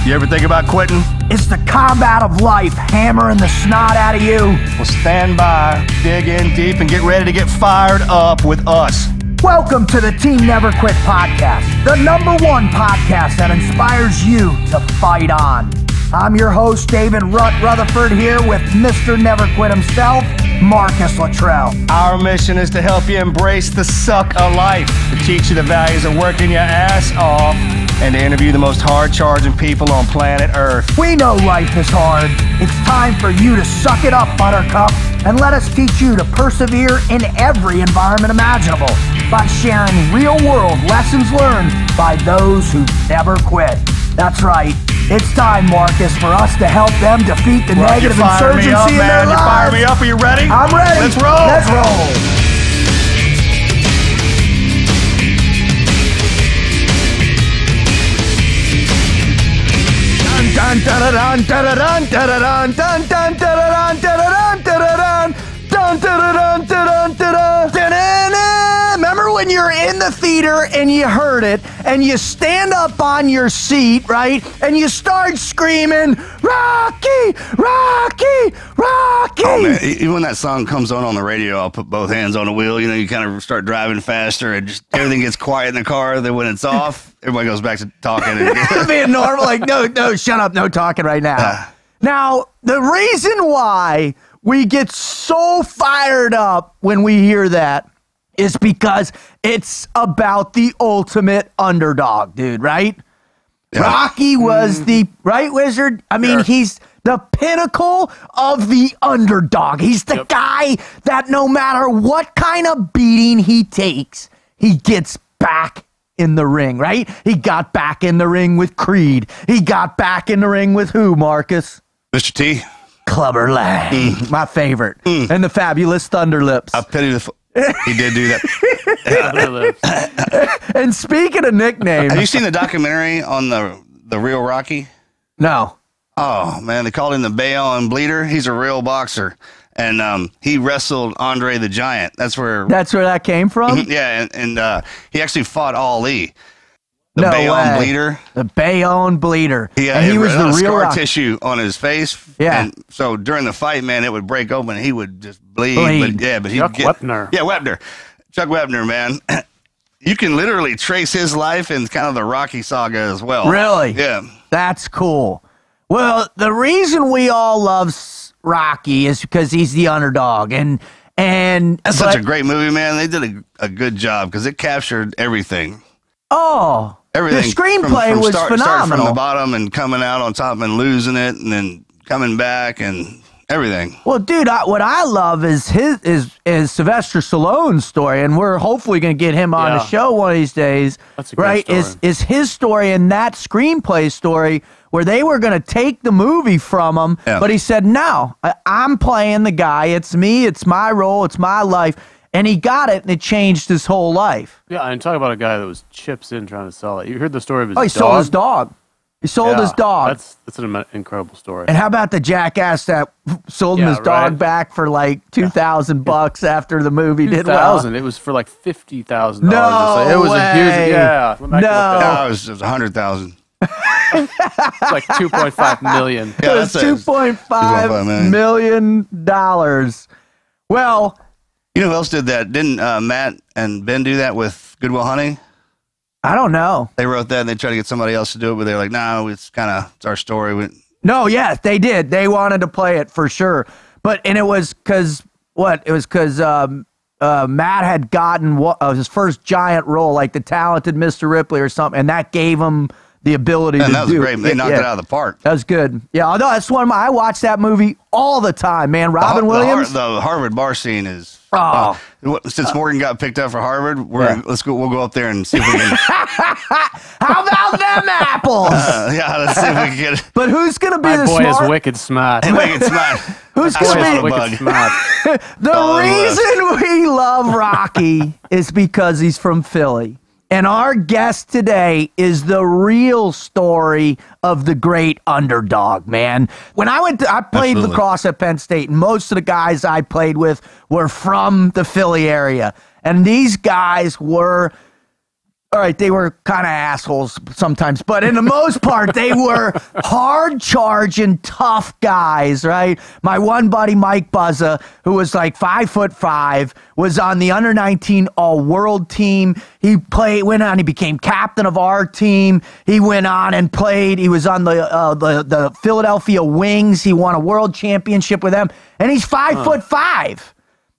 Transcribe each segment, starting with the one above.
You ever think about quitting? It's the combat of life hammering the snot out of you. Well, stand by, dig in deep, and get ready to get fired up with us. Welcome to the Team Never Quit podcast, the #1 podcast that inspires you to fight on. I'm your host, David Rutherford, here with Mr. Never Quit himself, Marcus Luttrell. Our mission is to help you embrace the suck of life, to teach you the values of working your ass off, and to interview the most hard-charging people on planet Earth. We know life is hard. It's time for you to suck it up, Buttercup, and let us teach you to persevere in every environment imaginable by sharing real-world lessons learned by those who never quit. That's right. It's time, Marcus, for us to help them defeat the negative insurgency in their lives. You fire me up. Are you ready? I'm ready. Let's roll. Let's roll. Dun dun dun dun dun dun dun dun dun dun dun dun dun dun dun dun dun dun dun. Remember when you're in the theater and you heard it and you stand up on your seat, right? And you start screaming, Rocky, Rocky, Rocky. Oh man, even when that song comes on the radio, I'll put both hands on the wheel. You know, you kind of start driving faster and just everything gets quiet in the car. Then when it's off, everybody goes back to talking. And being normal, like, no, shut up, no talking right now. Now, the reason why we get so fired up when we hear that is because it's about the ultimate underdog, dude, right? Yeah. Rocky was the, right, Wizard? I mean, he's the pinnacle of the underdog. He's the guy that no matter what kind of beating he takes, he gets back in the ring, right? He got back in the ring with Creed. He got back in the ring with who, Marcus? Mr. T. Clubber Lang, my favorite. And the fabulous Thunderlips. I pity the... He did do that. And speaking of nicknames, have you seen the documentary on the real Rocky? No. Oh man, they called him the Bayonne Bleeder. He's a real boxer, and he wrestled Andre the Giant. That's where that came from. Yeah, and he actually fought Ali. The no Bayonne way. Bleeder. The Bayonne Bleeder. Yeah, and he was the real scar tissue on his face. Yeah. And so during the fight, man, it would break open and he would just bleed. But he'd Wepner. Yeah, Wepner. Chuck Wepner, man. You can literally trace his life in kind of the Rocky saga as well. Really? Yeah. That's cool. Well, the reason we all love Rocky is because he's the underdog. And that's such a great movie, man. They did a good job because it captured everything. Oh, everything. The screenplay was phenomenal. Start from the bottom and coming out on top and losing it and then coming back and everything. Well, dude, what I love is Sylvester Stallone's story, and we're hopefully going to get him on the show one of these days. That's a great story. Is his story and that screenplay story where they were going to take the movie from him, but he said, no, I'm playing the guy. It's me. It's my role. It's my life. And he got it, and it changed his whole life. Yeah, and talk about a guy that was chips in trying to sell it. You heard the story of his dog? Oh, he sold his dog. He sold his dog. That's an incredible story. And how about the jackass that sold him his dog back for like $2,000 after the movie did well? It was for like $50,000. No It was way. a huge, No, it was 100,000. It's like $2.5 million. Yeah, it was $2.5 million. Well, you know who else did that? Didn't Matt and Ben do that with Good Will Hunting? I don't know. They wrote that and they tried to get somebody else to do it, but they're like, no, it's our story. No, yes, they did. They wanted to play it for sure. And it was because what? It was because Matt had gotten his first giant role, like the Talented Mr. Ripley or something, and that gave him the ability to do it. And that was great. They knocked it out of the park. That was good. Yeah, although that's one of I watch that movie all the time, man. Robin Williams. The Harvard bar scene is... since Morgan got picked up for Harvard, we'll go up there and see if we can... How about them apples? Let's see if we can get... But who's going to be My the boy smart... is wicked smart. Wicked smart. Who's going to be... wicked smart. The reason we love Rocky is because he's from Philly. And our guest today is the real story of the great underdog, man. When I played lacrosse at Penn State, and most of the guys I played with were from the Philly area. And these guys were all right, they were kind of assholes sometimes, but in the most part, they were hard-charging, tough guys, right? My one buddy, Mike Buzza, who was like 5'5", was on the under-19 all-world team. He went on, he became captain of our team. He went on and played. He was on the Philadelphia Wings. He won a world championship with them, and he's 5'5",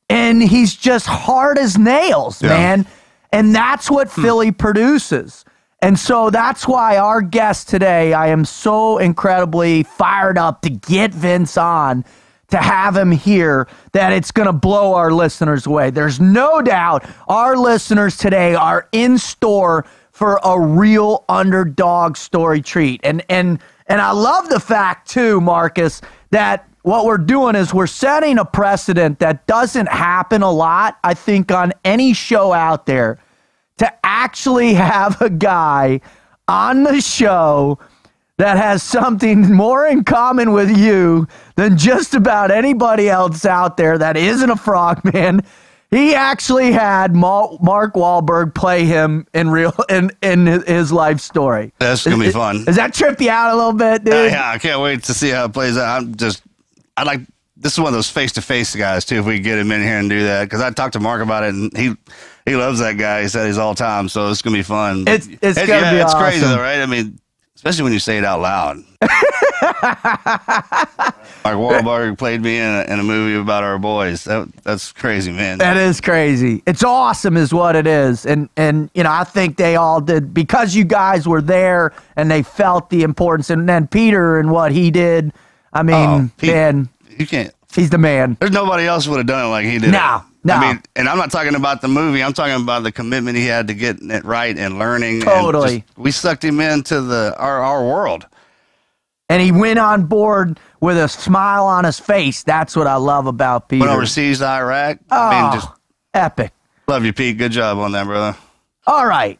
and he's just hard as nails, man. And that's what Philly produces. And so that's why our guest today, I am so incredibly fired up to get Vince on, to have him here, that it's going to blow our listeners away. There's no doubt our listeners today are in store for a real underdog story treat. And I love the fact, too, Marcus, that what we're doing is we're setting a precedent that doesn't happen a lot, I think, on any show out there, to actually have a guy on the show that has something more in common with you than just about anybody else out there that isn't a frogman. He actually had Mark Wahlberg play him in his life story. That's gonna be fun. Does that trip you out a little bit, dude? Yeah, I can't wait to see how it plays out. This is one of those face-to-face guys, too, if we get him in here and do that. Because I talked to Mark about it, and he loves that guy. He said he's all time, so it's going to be fun. It's going to be it's awesome. Crazy, though, right? I mean, especially when you say it out loud. Mark Wahlberg played me in a movie about our boys. That's crazy, man. That is crazy. It's awesome is what it is. And you know, I think they all did, because you guys were there and they felt the importance. And then Peter and what he did, I mean, man. You can't. He's the man. There's nobody else would have done it like he did. No. I mean, and I'm not talking about the movie. I'm talking about the commitment he had to getting it right and learning. Totally. And we sucked him into our world. And he went on board with a smile on his face. That's what I love about Peter. Went overseas to Iraq. Oh, I mean, just epic. Love you, Pete. Good job on that, brother. All right.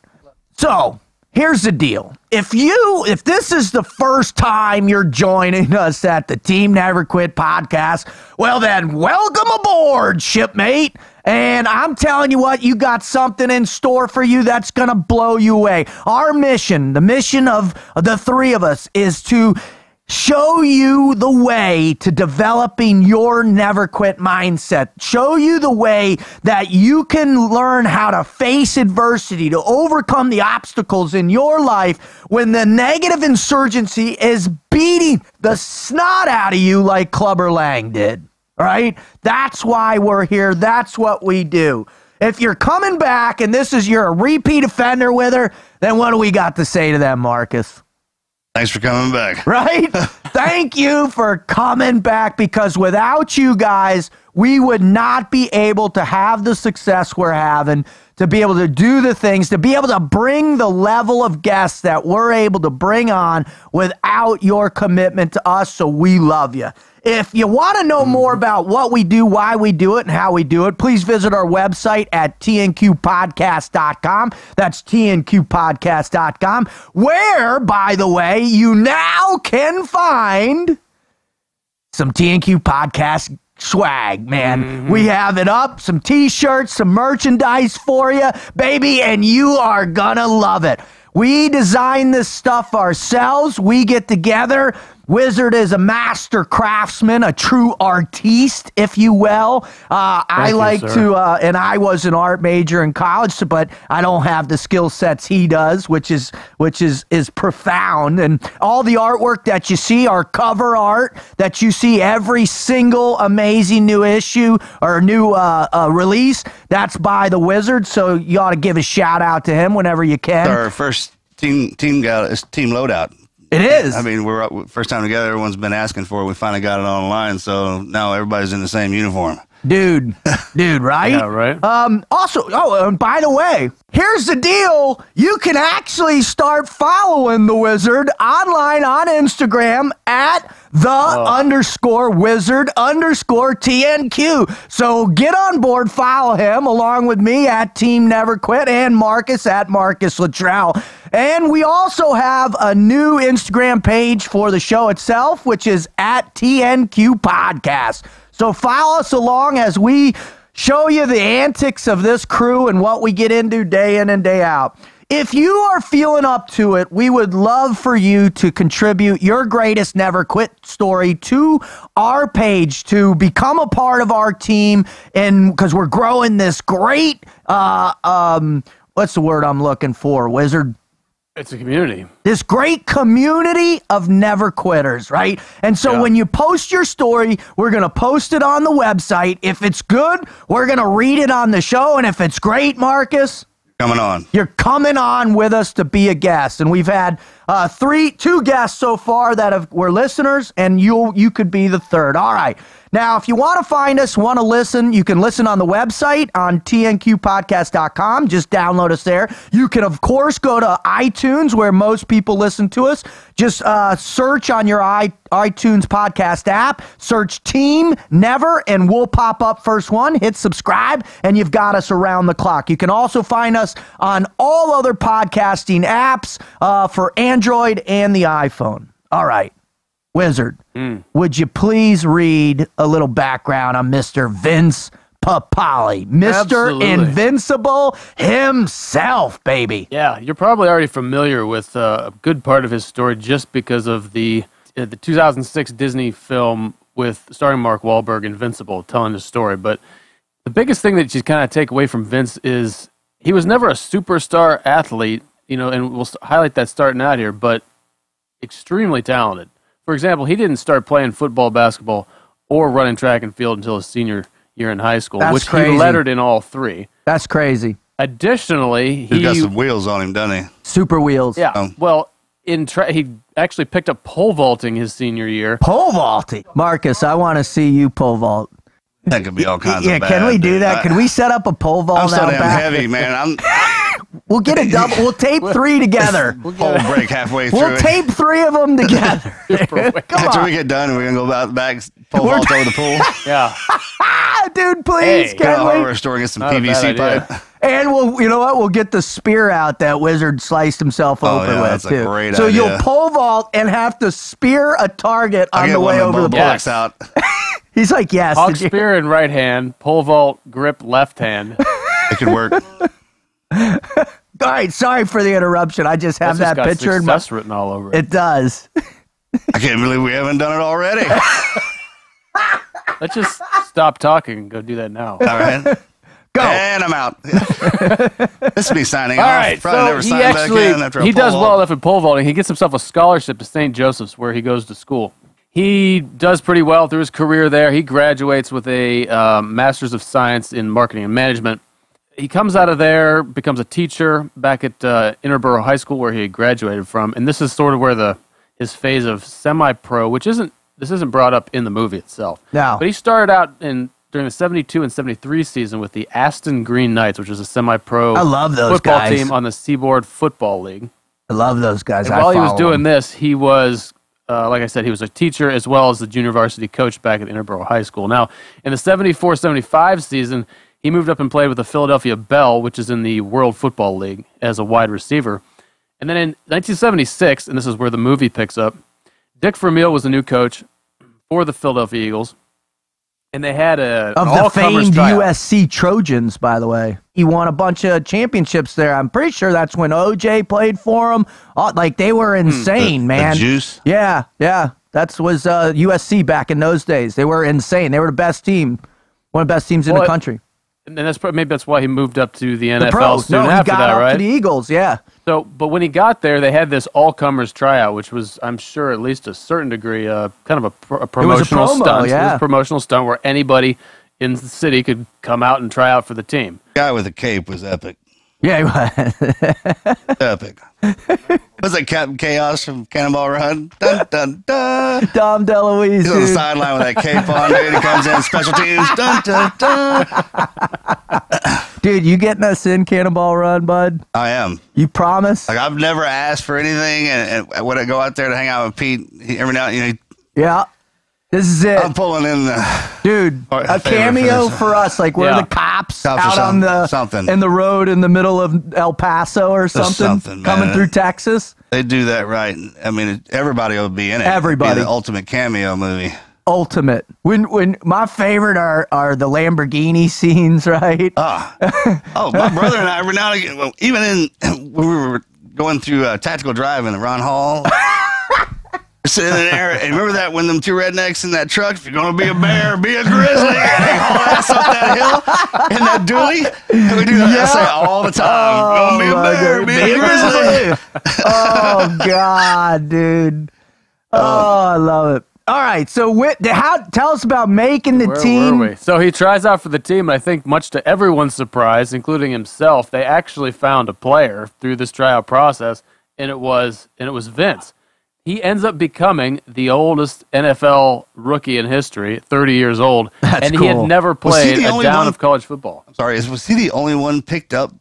So here's the deal. If this is the first time you're joining us at the Team Never Quit podcast, well then, welcome aboard, shipmate. And I'm telling you what, you got something in store for you that's going to blow you away. Our mission, the mission of the three of us, is to show you the way to developing your never quit mindset. Show you the way that you can learn how to face adversity, to overcome the obstacles in your life when the negative insurgency is beating the snot out of you like Clubber Lang did. All right? That's why we're here. That's what we do. If you're coming back and you're a repeat offender with her, then what do we got to say to them, Marcus? Thanks for coming back. Right? Thank you for coming back, because without you guys, we would not be able to have the success we're having, to be able to do the things, to be able to bring the level of guests that we're able to bring on without your commitment to us. So we love you. If you want to know more about what we do, why we do it, and how we do it, please visit our website at tnqpodcast.com. That's tnqpodcast.com, where, by the way, you now can find some TNQ podcast swag, man. We have it up, some t-shirts, some merchandise for you, baby, and you are gonna love it. We design this stuff ourselves. We get together. Wizard is a master craftsman, a true artiste, if you will. I was an art major in college, but I don't have the skill sets he does, which is profound. And all the artwork that you see, our cover art that you see every single amazing new issue or new release, that's by the Wizard. So you ought to give a shout out to him whenever you can. Our first team loadout. It is. I mean, we're first time together. Everyone's been asking for it. We finally got it online, so now everybody's in the same uniform. Dude, right? Yeah, right. Also, and by the way, here's the deal. You can actually start following the Wizard online on Instagram at _Wizard_TNQ. So get on board, follow him along with me at Team Never Quit and Marcus at Marcus Luttrell. And we also have a new Instagram page for the show itself, which is at TNQ Podcast. So follow us along as we show you the antics of this crew and what we get into day in and day out. if you are feeling up to it, we would love for you to contribute your greatest never quit story to our page to become a part of our team, and because we're growing this great what's the word I'm looking for, Wizard? It's a community. This great community of never quitters, right? And so when you post your story, we're going to post it on the website. If it's good, we're going to read it on the show. And if it's great, Marcus, Coming on. you're coming on with us to be a guest. And we've had two guests so far that were listeners, and you could be the third. All right. Now, if you want to find us, want to listen, you can listen on the website on tnqpodcast.com. Just download us there. You can, of course, go to iTunes, where most people listen to us. Just search on your iTunes podcast app, search Team Never, and we'll pop up first one. Hit subscribe, and you've got us around the clock. You can also find us on all other podcasting apps for Android and the iPhone. All right. Wizard, would you please read a little background on Mr. Vince Papale, Mr. Absolutely. Invincible himself, baby? Yeah, you're probably already familiar with a good part of his story just because of the 2006 Disney film starring Mark Wahlberg, Invincible, telling his story. But the biggest thing that you kind of take away from Vince is he was never a superstar athlete, and we'll highlight that starting out here, but extremely talented. For example, he didn't start playing football, basketball, or running track and field until his senior year in high school, which crazy. he lettered in all three. That's crazy. Additionally, He's got some wheels on him, doesn't he? Super wheels. Yeah. Well, he actually picked up pole vaulting his senior year. Pole vaulting. Marcus, I want to see you pole vault. That could be all kinds Yeah, of bad. can we do that? Can we set up a pole vault I'm so out damn back? heavy, man. We'll get a double. We'll tape three together. Pole break halfway through. We'll tape three of them together. Come After on. we get done, we're going to go back, pole vault over the pool. Yeah. Dude, please, Hey, Go to the can we? hardware store and get some Not a bad PVC idea. pipe. And you know what? We'll get the spear out that Wizard sliced himself open yeah, with, that's a too. great so idea. you'll pole vault and have to spear a target I'll on get the one way of over the both pool. blocks out. He's like, yes. Hawk did you- spear in right hand, pole vault grip left hand. It could work. All right, sorry for the interruption. I just have That's that just got picture in my. success written all over it. It does. I can't believe we haven't done it already. Let's just stop talking and go do that now. All right. Go. And I'm out. This is me signing All off. right, Probably so never he sign back in after a he does pole well vault. enough in pole vaulting. He gets himself a scholarship to St. Joseph's, where he goes to school. He does pretty well through his career there. He graduates with a Master's of Science in Marketing and Management. He comes out of there, becomes a teacher back at Interboro High School, where he graduated from. And this is sort of where his phase of semi-pro, which isn't brought up in the movie itself. No. But he started out during the 72 and 73 season with the Aston Green Knights, which is a semi-pro I love those football guys. team on the Seaboard Football League. I love those guys. And I while he was follow doing them. this, he was, like I said, he was a teacher as well as the junior varsity coach back at Interboro High School. Now, in the 74-75 season, he moved up and played with the Philadelphia Bell, which is in the World Football League, as a wide receiver. And then in 1976, and this is where the movie picks up, Dick Vermeil was the new coach for the Philadelphia Eagles. And they had an Of the all-comers famed tryout. USC Trojans, by the way. He won a bunch of championships there. I'm pretty sure that's when OJ played for him. Like, they were insane, man. The juice. Yeah. That was USC back in those days. They were insane. They were the best team, one of the best teams in the Well, country. And maybe that's why he moved up to the NFL The pros. soon No, he after got that, up right? to the Eagles, yeah. So, but when he got there, they had this all-comers tryout, which was, I'm sure, at least a certain degree, kind of a promotional promo, stunt. yeah. It was a promotional stunt where anybody in the city could come out and try out for the team. Guy with a cape was epic. Yeah, he was. Epic. Was that Captain Chaos from Cannonball Run? Dun, dun, dun. Dom DeLuise, He's on the dude. sideline with that cape on, dude. He comes in, special teams. Dun, dun, dun. Dude, you getting us in Cannonball Run, bud? I am. You promise? Like, I've never asked for anything, and when I go out there to hang out with Pete, every now and then, Yeah. This is it. I'm pulling in the... Dude, Or a a favor cameo for this. for us, like we're Yeah. the cops Cops or out on the something. in the road in the middle of El Paso or something, something, coming man. through Texas. They do that right. I mean, everybody will be in it. Everybody. It'd be the ultimate cameo movie. ultimate. When my favorite are the Lamborghini scenes, right? Oh, my brother and I every now and again, well, even when we were going through tactical driving at Ron Hall, sitting in there, and remember that when them two rednecks in that truck, if you're gonna be a bear, be a grizzly, and they haul ass up that hill in that dually. And we do that say all the time. Gonna be a bear, be a grizzly. Oh God, dude. Oh, I love it. All right, so tell us about making the team. Where were we? So he tries out for the team, and I think much to everyone's surprise, including himself, they actually found a player through this tryout process, and it was Vince. He ends up becoming the oldest NFL rookie in history, 30 years old, and cool. He had never played a down one? of college football. I'm sorry, was he the only one picked up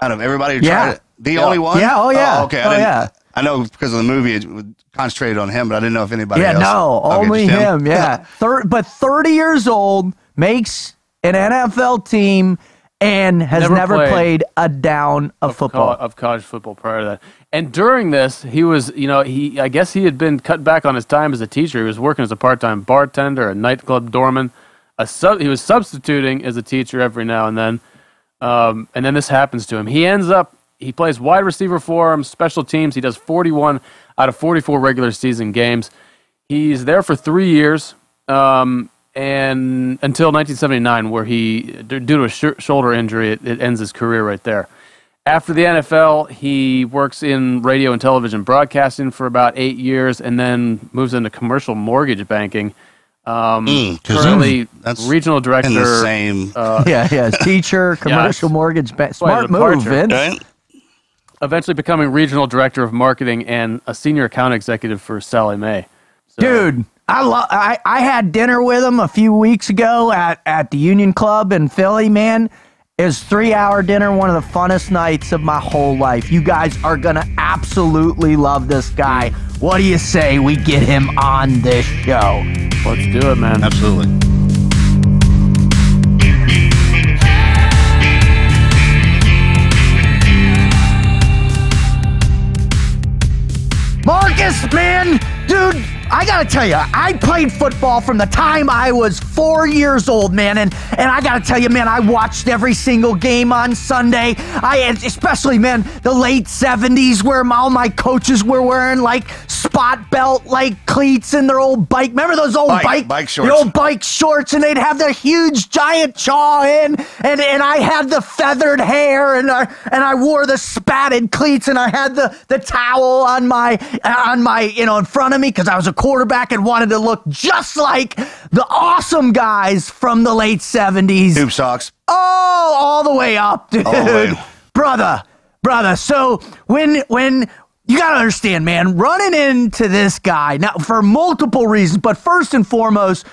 out of everybody who tried it? The only one? Yeah, oh yeah. Oh, okay, I know because of the movie it concentrated on him, but I didn't know if anybody else. Yeah, no, only him. Yeah, but 30 years old, makes an NFL team, and has never played a down of football. Of college football prior to that. And during this, he was, I guess he had been cut back on his time as a teacher. He was working as a part-time bartender, a nightclub doorman. He was substituting as a teacher every now and then. And then this happens to him. He plays wide receiver for him, special teams. He does 41 out of 44 regular season games. He's there for 3 years, and until 1979, where due to a shoulder injury, it ends his career right there. After the NFL, he works in radio and television broadcasting for about 8 years, and then moves into commercial mortgage banking. Currently, that's regional director. in the same. Teacher, commercial mortgage bank. Smart move, Vince. Right? Eventually becoming regional director of marketing and a senior account executive for Sallie Mae. So, dude, I had dinner with him a few weeks ago at the Union Club in Philly, man. It was 3-hour dinner, one of the funnest nights of my whole life. You guys are going to absolutely love this guy. What do you say we get him on this show? Let's do it, man. Absolutely. Marcus, man, dude, I gotta tell you, I played football from the time I was 4 years old, man, and I gotta tell you, man, I watched every single game on Sunday. Especially, man, the late 70s where all my coaches were wearing like spot belt like cleats and their old bike. Remember those old bike shorts? The old bike shorts, and they'd have the huge giant jaw and I had the feathered hair, and I wore the spatted cleats, and I had the towel on my in front of me because I was a quarterback and wanted to look just like the awesome guys from the late 70s. Tube socks. Oh, all the way up, dude. All the way. Brother. So when you got to understand, man, running into this guy now for multiple reasons, but first and foremost,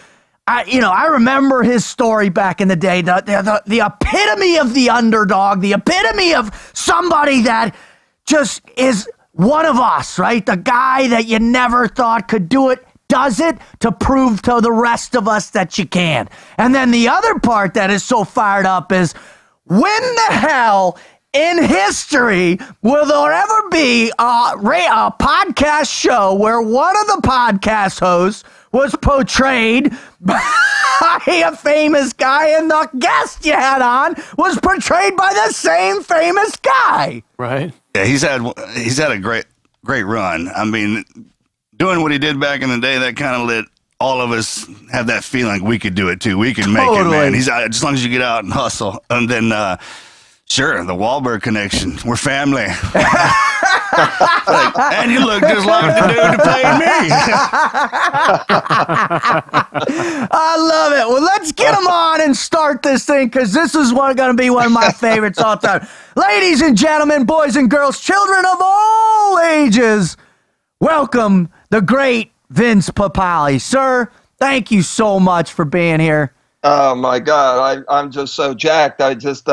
I remember his story back in the day, the epitome of the underdog, the epitome of somebody that just is one of us, right? The guy that you never thought could do it, does it to prove to the rest of us that you can. And then the other part that is so fired up is, when the hell in history will there ever be a podcast show where one of the podcast hosts was portrayed by a famous guy, and the guest you had on was portrayed by the same famous guy? Right. Yeah, he's had a great run. I mean, doing what he did back in the day, that kind of let all of us have that feeling we could do it too. We can make it, man. He's as long as you get out and hustle, and then sure, the Wahlberg connection. We're family. And you look just like the dude that played me. I love it. Well, let's get him on and start this thing, because this is going to be one of my favorites all time. Ladies and gentlemen, boys and girls, children of all ages, welcome the great Vince Papale. Sir, thank you so much for being here. Oh my God, I'm just so jacked. I just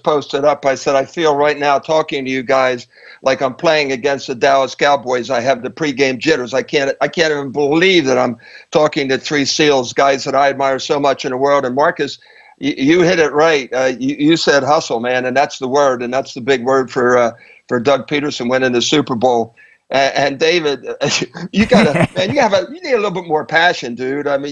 posted up. I said, I feel right now talking to you guys like I'm playing against the Dallas Cowboys. I have the pregame jitters. I can't even believe that I'm talking to three SEALs, guys that I admire so much in the world. And Marcus, you hit it right. You said hustle, man, and that's the word, and that's the big word for Doug Peterson winning the Super Bowl. And David, you gotta, man, you need a little bit more passion, dude. I mean,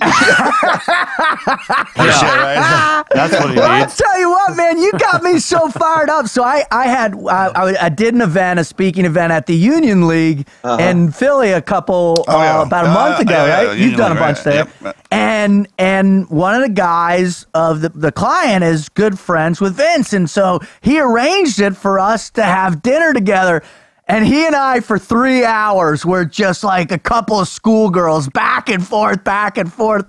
Right? That's what he Well, I'll needs. tell you what, man, you got me so fired up. So I did an event, a speaking event at the Union League in Philly about a month ago, right? You've done a bunch there. Yep. And one of the guys of the client is good friends with Vince. And so he arranged it for us to have dinner together. And he and I, for 3 hours, were just like a couple of schoolgirls, back and forth,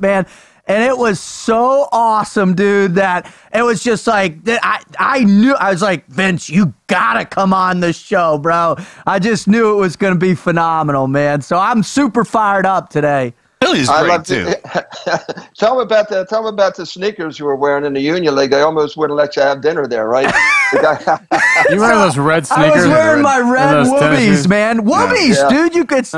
man. And it was so awesome, dude, that it was just like, I knew, I was like, Vince, you gotta come on the show, bro. I just knew it was going to be phenomenal, man. So I'm super fired up today. Philly's great too. Tell me about the sneakers you were wearing in the Union League. They almost wouldn't let you have dinner there, right? You wearing those red sneakers? I was wearing my red whoobies, man. Whoobies, Yeah. dude. It's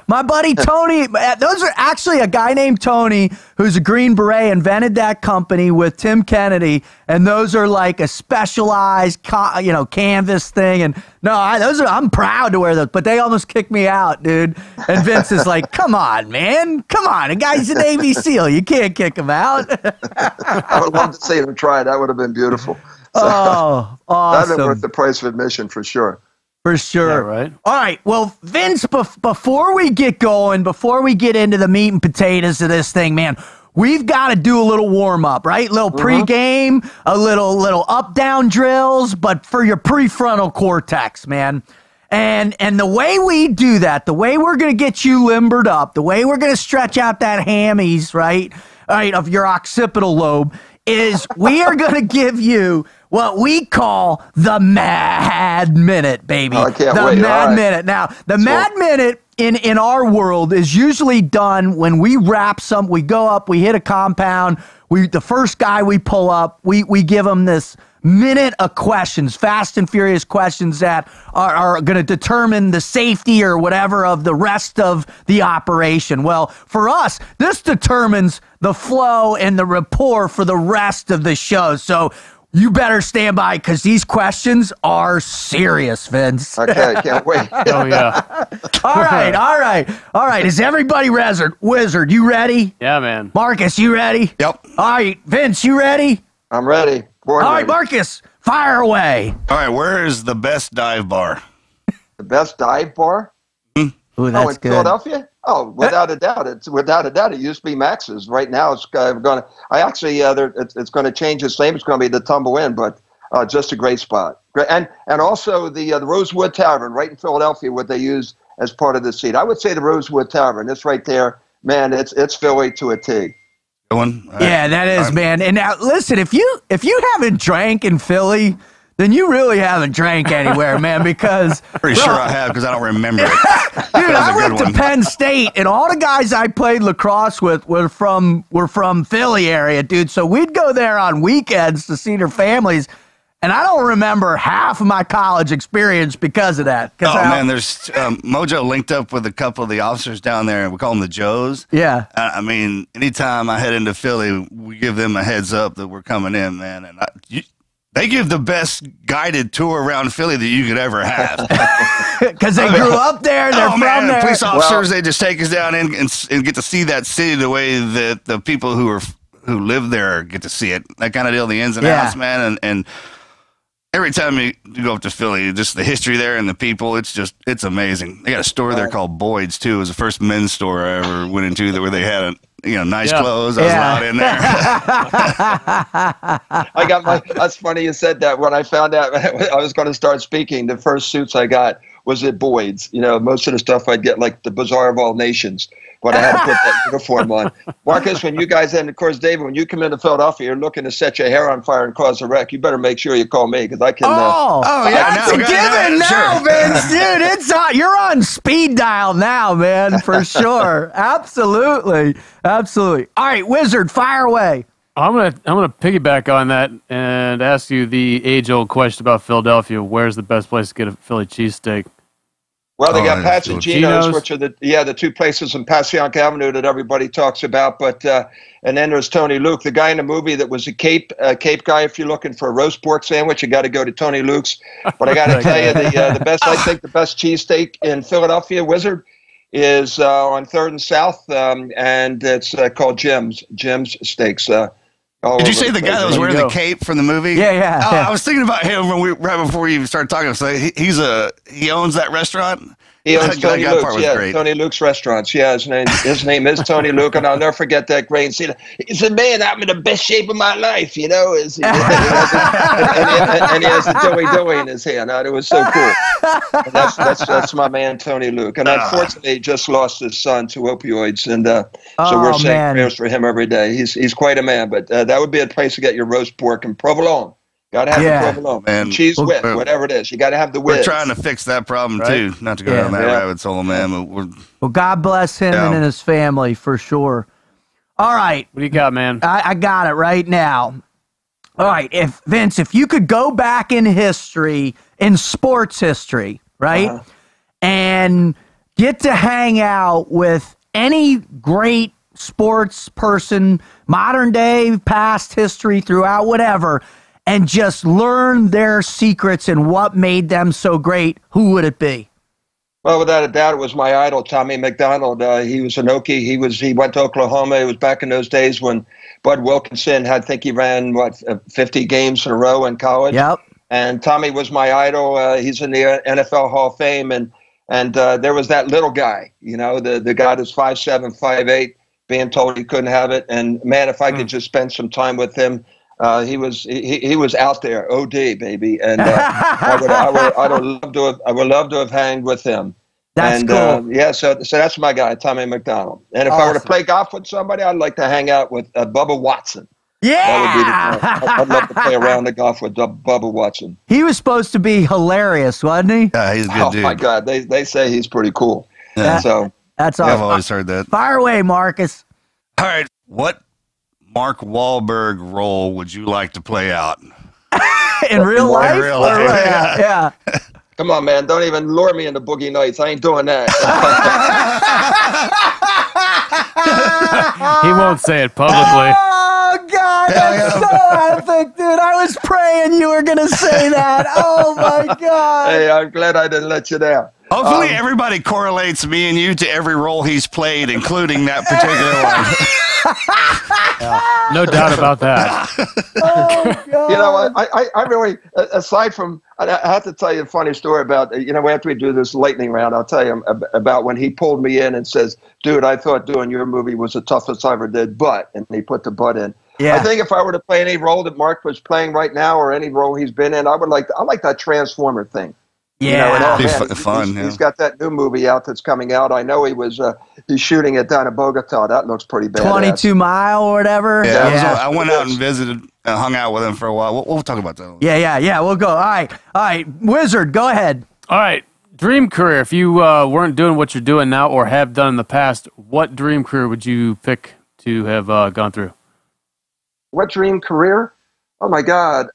my buddy Tony. Those are actually a guy named Tony who's a Green Beret, invented that company with Tim Kennedy, and those are like a specialized, canvas thing. And no, I'm proud to wear those, but they almost kicked me out, dude. And Vince is like, "Come on, man, come on. The guy's a Navy SEAL. You can't kick him out." I would love to see them try. That would have been beautiful. So, Oh, that'd awesome. been worth the price of admission for sure. For sure. Yeah, right. All right. Well, Vince, before we get going, before we get into the meat and potatoes of this thing, man, we've got to do a little warm up, right? A little pregame, a little up down drills, but for your prefrontal cortex, man. And the way we do that, the way we're going to get you limbered up, the way we're going to stretch out that hammies, right, of your occipital lobe, is we are going to give you what we call the Mad Minute, baby. Oh, I can't the wait. Mad All right. Minute. Now, the Mad Minute in our world is usually done when we we go up, we hit a compound, the first guy we pull up, we give him this minute of questions, fast and furious questions that are going to determine the safety or whatever of the rest of the operation. Well, for us, this determines the flow and the rapport for the rest of the show. So you better stand by because these questions are serious, Vince. Okay, can't wait. Oh yeah. All right. Is everybody wizard? You ready? Yeah, man. Marcus, you ready? Yep. All right, Vince, you ready? I'm ready. Born All right, ready. Marcus, fire away. All right, where is the best dive bar? The best dive bar? Ooh, In Philadelphia? Oh, without a doubt. It used to be Max's. Right now, it's going to. It's going to change its name. It's going to be the Tumble Inn, but just a great spot. Great, and also the Rosewood Tavern right in Philadelphia. What they use as part of the seat. I would say the Rosewood Tavern. It's right there, man. It's Philly to a T. Good one. All right. Yeah, that is, man. And now, listen, if you haven't drank in Philly, then you really haven't drank anywhere, man, because... Pretty sure I have because I don't remember it. Dude, I went to Penn State, and all the guys I played lacrosse with were from Philly area, dude. So we'd go there on weekends to see their families, and I don't remember half of my college experience because of that. Man, there's Mojo linked up with a couple of the officers down there. We call them the Joes. Yeah. I mean, anytime I head into Philly, we give them a heads up that we're coming in, man. And they give the best guided tour around Philly that you could ever have. Because they grew up there, they're from there. Police officers, they just take us down in and get to see that city the way that the people who live there get to see it. That kind of deal, the ins and outs, man. And every time you go up to Philly, just the history there and the people, it's amazing. They got a store there called Boyd's too. It was the first men's store I ever went into where they had nice clothes. I was allowed in there. I got that's funny you said that. When I found out I was going to start speaking, the first suits I got was at Boyd's. Most of the stuff I'd get, like the Bazaar of All Nations, when I had to put that uniform on. Marcus, when you guys, and of course, David, when you come into Philadelphia, you're looking to set your hair on fire and cause a wreck. You better make sure you call me because I can. That's a given now, Vince. Dude, it's on. You're on speed dial now, man, for sure. Absolutely. All right, Wizard, fire away. I'm gonna piggyback on that and ask you the age-old question about Philadelphia. Where's the best place to get a Philly cheesesteak? Well, they Oh, got that's Pat's and cool. Geno's, Geno's. which are the two places in Passyunk Avenue that everybody talks about. But and then there's Tony Luke, the guy in the movie that was a Cape guy. If you're looking for a roast pork sandwich, you got to go to Tony Luke's. But I got to tell you, the best, I think the best cheesesteak in Philadelphia, Wizard, is on 3rd and South, and it's called Jim's Steaks. Did you say the guy that was wearing the cape from the movie? Yeah. I was thinking about him right before we even started talking. So he owns that restaurant. He owns That Tony part Luke's, was yeah, great. Tony Luke's restaurants. Yeah, his name is Tony Luke, and I'll never forget that great scene. He said, "Man, I'm in the best shape of my life," and he has the doughy in his hand. It was so cool. And that's my man Tony Luke, and unfortunately, he just lost his son to opioids, and so we're saying prayers for him every day. He's quite a man, but that would be a place to get your roast pork and provolone. Got to have the provolone, man. Cheese whip, whatever it is. You got to have the whip. We're trying to fix that problem too. Not to go down that rabbit hole, man. But Well, God bless him and his family for sure. All right. What do you got, man? I got it right now. All right. If you could go back in history, in sports history, right, and get to hang out with any great sports person, modern day, past history, throughout, whatever, and just learn their secrets and what made them so great, who would it be? Well, without a doubt, it was my idol, Tommy McDonald. He was an Okie. He went to Oklahoma. It was back in those days when Bud Wilkinson he ran 50 games in a row in college. Yep. And Tommy was my idol. He's in the NFL Hall of Fame, and there was that little guy, the guy that's 5'7", 5'8", being told he couldn't have it. And man, if I could just spend some time with him. He was out there, OD baby, and I would love to have hanged with him. That's cool. So that's my guy, Tommy McDonald. And if I were to play golf with somebody, I'd like to hang out with Bubba Watson. Yeah, that would be I'd love to play around the golf with Bubba Watson. He was supposed to be hilarious, wasn't he? yeah, he's a good dude. Oh my God, they say he's pretty cool. Yeah. So that's awesome. I've always heard that. Fire away, Marcus. All right, what Mark Wahlberg role would you like to play out? In real life? In real life, Yeah. come on, man, don't even lure me into Boogie Nights. I ain't doing that. He won't say it publicly. Oh, God, that's so epic, dude. I was praying you were going to say that. Oh, my God. Hey, I'm glad I didn't let you down. Hopefully everybody correlates me and you to every role he's played, including that particular one. No doubt about that. Oh, God. I really, aside from, I have to tell you a funny story about, after we do this lightning round, I'll tell you about when he pulled me in and says, dude, I thought doing your movie was the toughest I ever did, and he put the but in. Yeah. I think if I were to play any role that Mark was playing right now or any role he's been in, I like that Transformer thing. Yeah. He's got that new movie out that's coming out. I know he's shooting it down in Bogota. That looks pretty bad. 22 Mile or whatever. Yeah, I went out and visited and hung out with him for a while. We'll talk about that. Yeah. We'll go. All right. Wizard, go ahead. All right. Dream career. If you weren't doing what you're doing now or have done in the past, what dream career would you pick to have gone through? What dream career? Oh my God,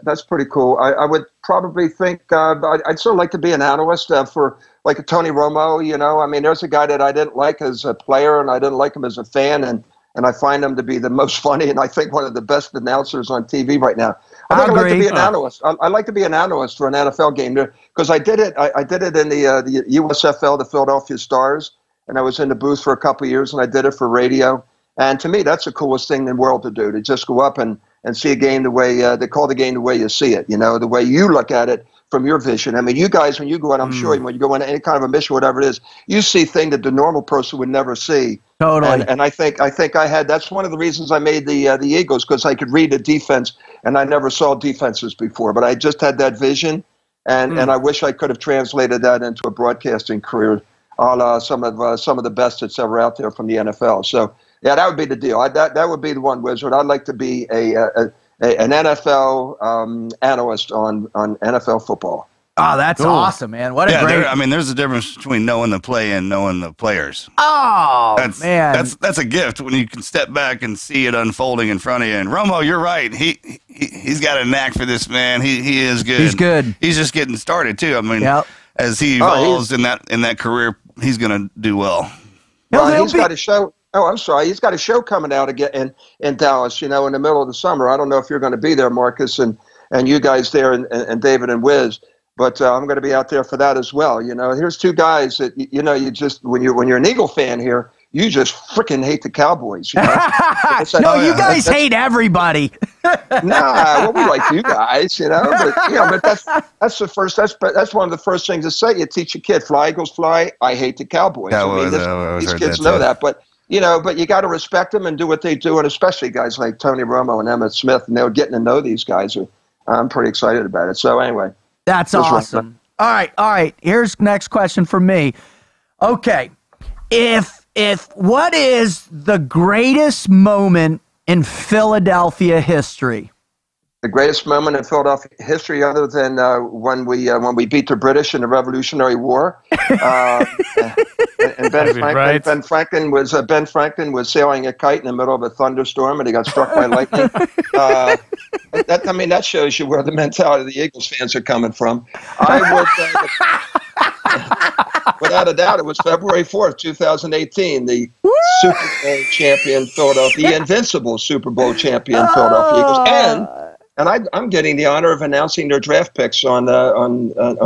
that's pretty cool. I would probably think I'd sort of like to be an analyst for like a Tony Romo. I mean, there's a guy that I didn't like as a player, and I didn't like him as a fan, and I find him to be the most funny, and I think one of the best announcers on TV right now. I think I'd like to be an analyst. I'd like to be an analyst for an NFL game because I did it. I did it in the USFL, the Philadelphia Stars, and I was in the booth for a couple of years, and I did it for radio. And to me, that's the coolest thing in the world to do, to just go up and see a game the way they call the game the way you see it, the way you look at it from your vision. I mean, you guys, when you go out, I'm sure when you go on any kind of a mission, whatever it is, you see things that the normal person would never see. Totally. And I think I had, that's one of the reasons I made the Eagles, because I could read the defense, and I never saw defenses before, but I just had that vision, and I wish I could have translated that into a broadcasting career, a la some of the best that's ever out there from the NFL. So, yeah, that would be the deal. That would be the one, Wizard. I'd like to be an NFL analyst on NFL football. Oh, that's awesome, man. What a great... there's a difference between knowing the play and knowing the players. Oh, man. That's a gift when you can step back and see it unfolding in front of you. And Romo, you're right. He's got a knack for this, man. He is good. He's good. He's just getting started, too. I mean, yep. as he evolves in that career, he's going to do well. Well, he's got a show. Oh, I'm sorry. He's got a show coming out again in Dallas, in the middle of the summer. I don't know if you're going to be there, Marcus, and you guys there, and David and Wiz. But I'm going to be out there for that as well. Here's two guys that, you just, when you're an Eagle fan here, you just freaking hate the Cowboys. No, you guys hate everybody. Nah, well, we like you guys, but that's the first, that's one of the first things to say. You teach a kid, fly, Eagles, fly. I hate the Cowboys. These kids know that, but you got to respect them and do what they do, and especially guys like Tony Romo and Emmitt Smith, and they're getting to know these guys. I'm pretty excited about it. So anyway. That's awesome. All right. Here's next question for me. Okay. If what is the greatest moment in Philadelphia history? The greatest moment in Philadelphia history, other than when we beat the British in the Revolutionary War, and Ben Franklin was sailing a kite in the middle of a thunderstorm, and he got struck by lightning. That shows you where the mentality of the Eagles fans are coming from. Without a doubt, it was February 4th, 2018, the Super Bowl champion Philadelphia, the Invincible Super Bowl champion Philadelphia Eagles, and I'm getting the honor of announcing their draft picks on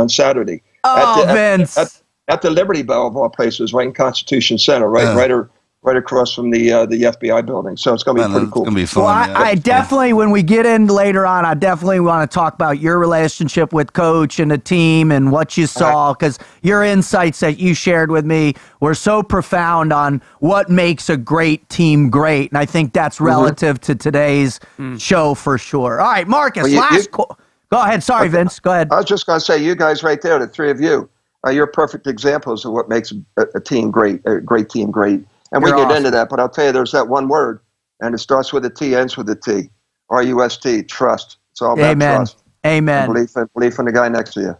Saturday. Vince. At the Liberty Bell of all places, right in Constitution Center, right across from the FBI building. So it's going to be pretty cool. It's going to be fun. Well, I definitely, when we get in later on, I definitely want to talk about your relationship with Coach and the team and what you saw, because your insights that you shared with me were so profound on what makes a great team great. And I think that's relative to today's show for sure. All right, Marcus, go ahead. Sorry, Vince. Go ahead. I was just going to say, you guys right there, the three of you, you're perfect examples of what makes a team great, a great team great. And we get into that, but I'll tell you, there's that one word, and it starts with a T, ends with a T. R-U-S-T, trust. It's all about trust. Amen. Belief in the guy next to you.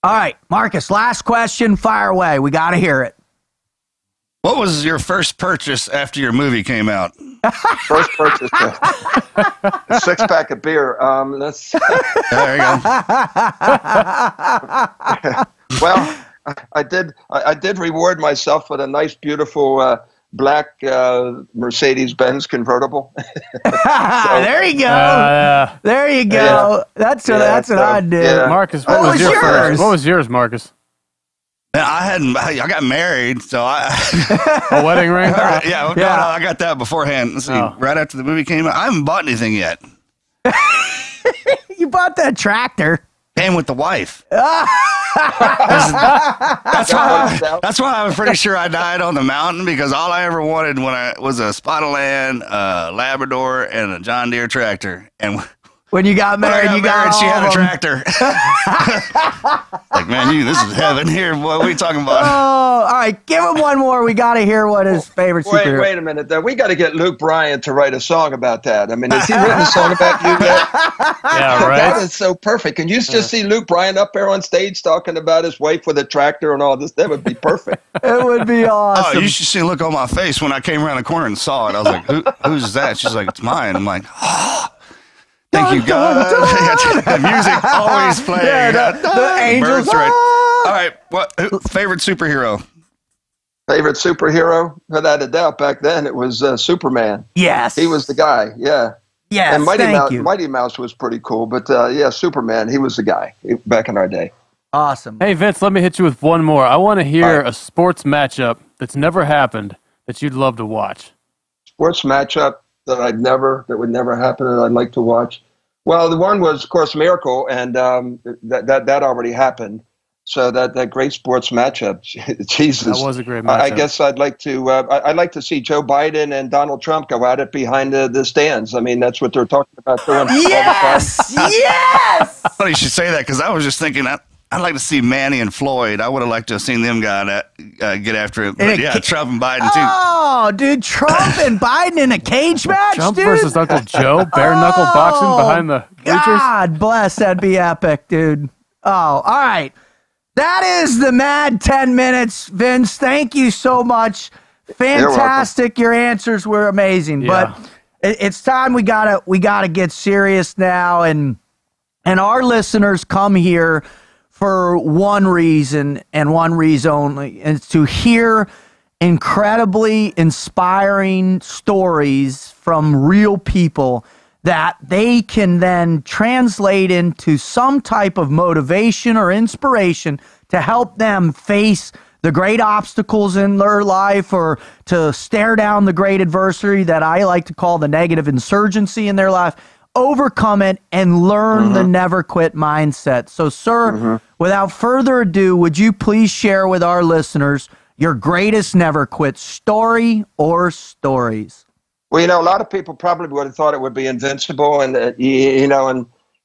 All right, Marcus, last question, fire away. We got to hear it. What was your first purchase after your movie came out? First purchase, a 6-pack of beer. There you go. Well, I did reward myself with a nice, beautiful black Mercedes-Benz convertible. There you go. There you go. Yeah. That's what I did. Yeah. Marcus, what was your first? What was yours, Marcus? I got married, so A wedding ring? No, I got that beforehand. Let's see, right after the movie came out. I haven't bought anything yet. You bought that tractor. Came with the wife. That's why I'm pretty sure I died on the mountain, because all I ever wanted was a spot of land, a Labrador, and a John Deere tractor. And when you got married, she had a tractor. Like, man, this is heaven here. Boy, what are you talking about? Oh, all right. Give him one more. We got to hear what his favorite superhero. Wait a minute. We got to get Luke Bryan to write a song about that. I mean, has he written a song about you yet? Yeah, right. That is so perfect. Can you just see Luke Bryan up there on stage talking about his wife with a tractor and all this? That would be perfect. It would be awesome. Oh, you should see the look on my face when I came around the corner and saw it. I was like, who's that? She's like, it's mine. I'm like, oh. Thank you, God. The music always playing. The angels. All right. What favorite superhero? Favorite superhero? Without a doubt, back then it was Superman. Yes. He was the guy. Yeah. Yes. And Mighty Mouse was pretty cool, but Superman, he was the guy back in our day. Awesome. Hey, Vince, let me hit you with one more. I want to hear a sports matchup that's never happened that you'd love to watch. Sports matchup that would never happen and I'd like to watch. Well, the one was, of course, Miracle, and that already happened. So that great sports matchup, Jesus, that was a great matchup. I guess I'd like to see Joe Biden and Donald Trump go at it behind the stands. I mean, that's what they're talking about doing. Yes, yes. Funny you should say that, because I was just thinking I'd like to see Manny and Floyd. I would have liked to have seen them get after it. But yeah, Trump and Biden, too. Oh, dude, Trump and Biden in a cage match, Trump dude? versus Uncle Joe, bare-knuckle boxing behind the bleachers? God bless, that'd be epic, dude. Oh, all right. That is the Mad 10 Minutes, Vince. Thank you so much. Fantastic. Your answers were amazing. Yeah. But it's time we gotta get serious now, and our listeners come here for one reason and one reason only, and it's to hear incredibly inspiring stories from real people that they can then translate into some type of motivation or inspiration to help them face the great obstacles in their life, or to stare down the great adversity that I like to call the negative insurgency in their life, overcome it, and learn the never quit mindset. So, sir, without further ado, would you please share with our listeners your greatest never quit story or stories? Well, you know, a lot of people probably would have thought it would be Invincible, and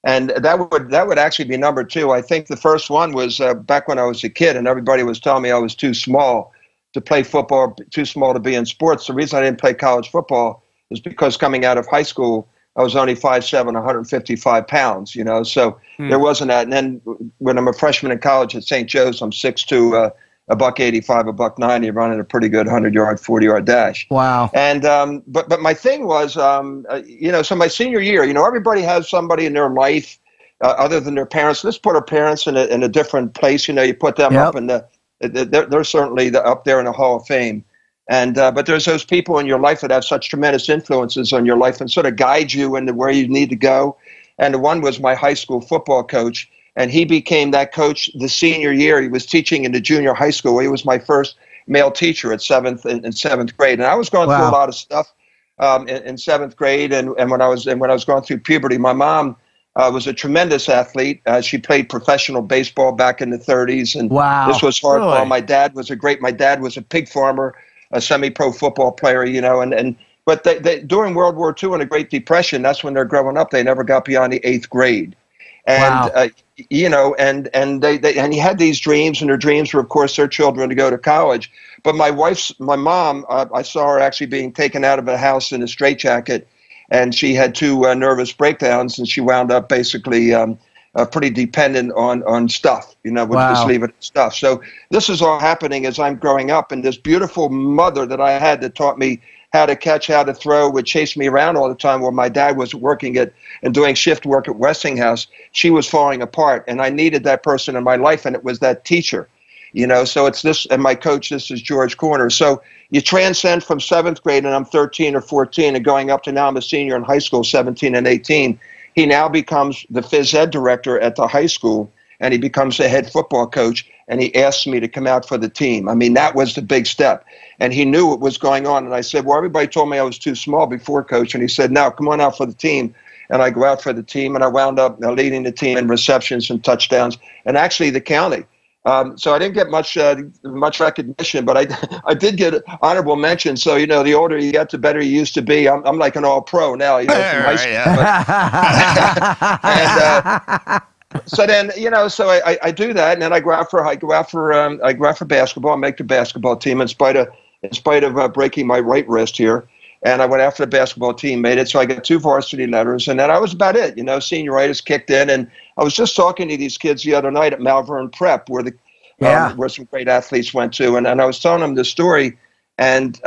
and that would actually be number two. I think the first one was back when I was a kid, and everybody was telling me I was too small to play football, too small to be in sports. The reason I didn't play college football is because coming out of high school, I was only 5'7", 155 pounds. You know, so there wasn't that. And then when I'm a freshman in college at St. Joe's, I'm 6'2", $185, $190, running a pretty good 100-yard, 40-yard dash. Wow. And but my thing was, you know, so my senior year, you know, everybody has somebody in their life other than their parents. Let's put our parents in a different place. You know, you put them up in they're certainly up there in the Hall of Fame. And but there's those people in your life that have such tremendous influences on your life and sort of guide you into where you need to go. And the one was my high school football coach. And he became that coach the senior year. He was teaching in the junior high school. He was my first male teacher at seventh grade. And I was going through a lot of stuff in seventh grade. And when I was going through puberty, my mom was a tremendous athlete. She played professional baseball back in the 30s. And this was hardball. Really? My dad was a pig farmer, a semi-pro football player, you know, but they during World War II and the Great Depression, that's when they're growing up. They never got beyond the 8th grade. And, you know, and he had these dreams, and their dreams were, of course, their children to go to college. But my mom, I saw her actually being taken out of a house in a straitjacket, and she had two nervous breakdowns, and she wound up basically pretty dependent on stuff, you know, would just leave it at stuff. So this is all happening as I'm growing up, and this beautiful mother that I had that taught me how to catch, how to throw, would chase me around all the time while my dad was working and doing shift work at Westinghouse. She was falling apart, and I needed that person in my life, and it was that teacher, you know. So it's this, and my coach, this is George Corner. So you transcend from 7th grade, and I'm 13 or 14, and going up to now I'm a senior in high school, 17 and 18. He now becomes the phys ed director at the high school, and he becomes the head football coach, and he asked me to come out for the team. I mean, that was the big step. And he knew what was going on. And I said, well, everybody told me I was too small before, coach. And he said, no, come on out for the team. And I go out for the team, and I wound up leading the team in receptions and touchdowns, and actually the county. So I didn't get much recognition, but I did get honorable mention. So, you know, the older you get, the better you used to be. I'm like an all-pro now, you know, from high school. So then, you know, so I do that, and then I go out for basketball. I make the basketball team in spite of breaking my right wrist here. And I went after the basketball team, made it. So I got 2 varsity letters, and then that was about it. You know, senioritis kicked in, and I was just talking to these kids the other night at Malvern Prep, where where some great athletes went to, and I was telling them this story. And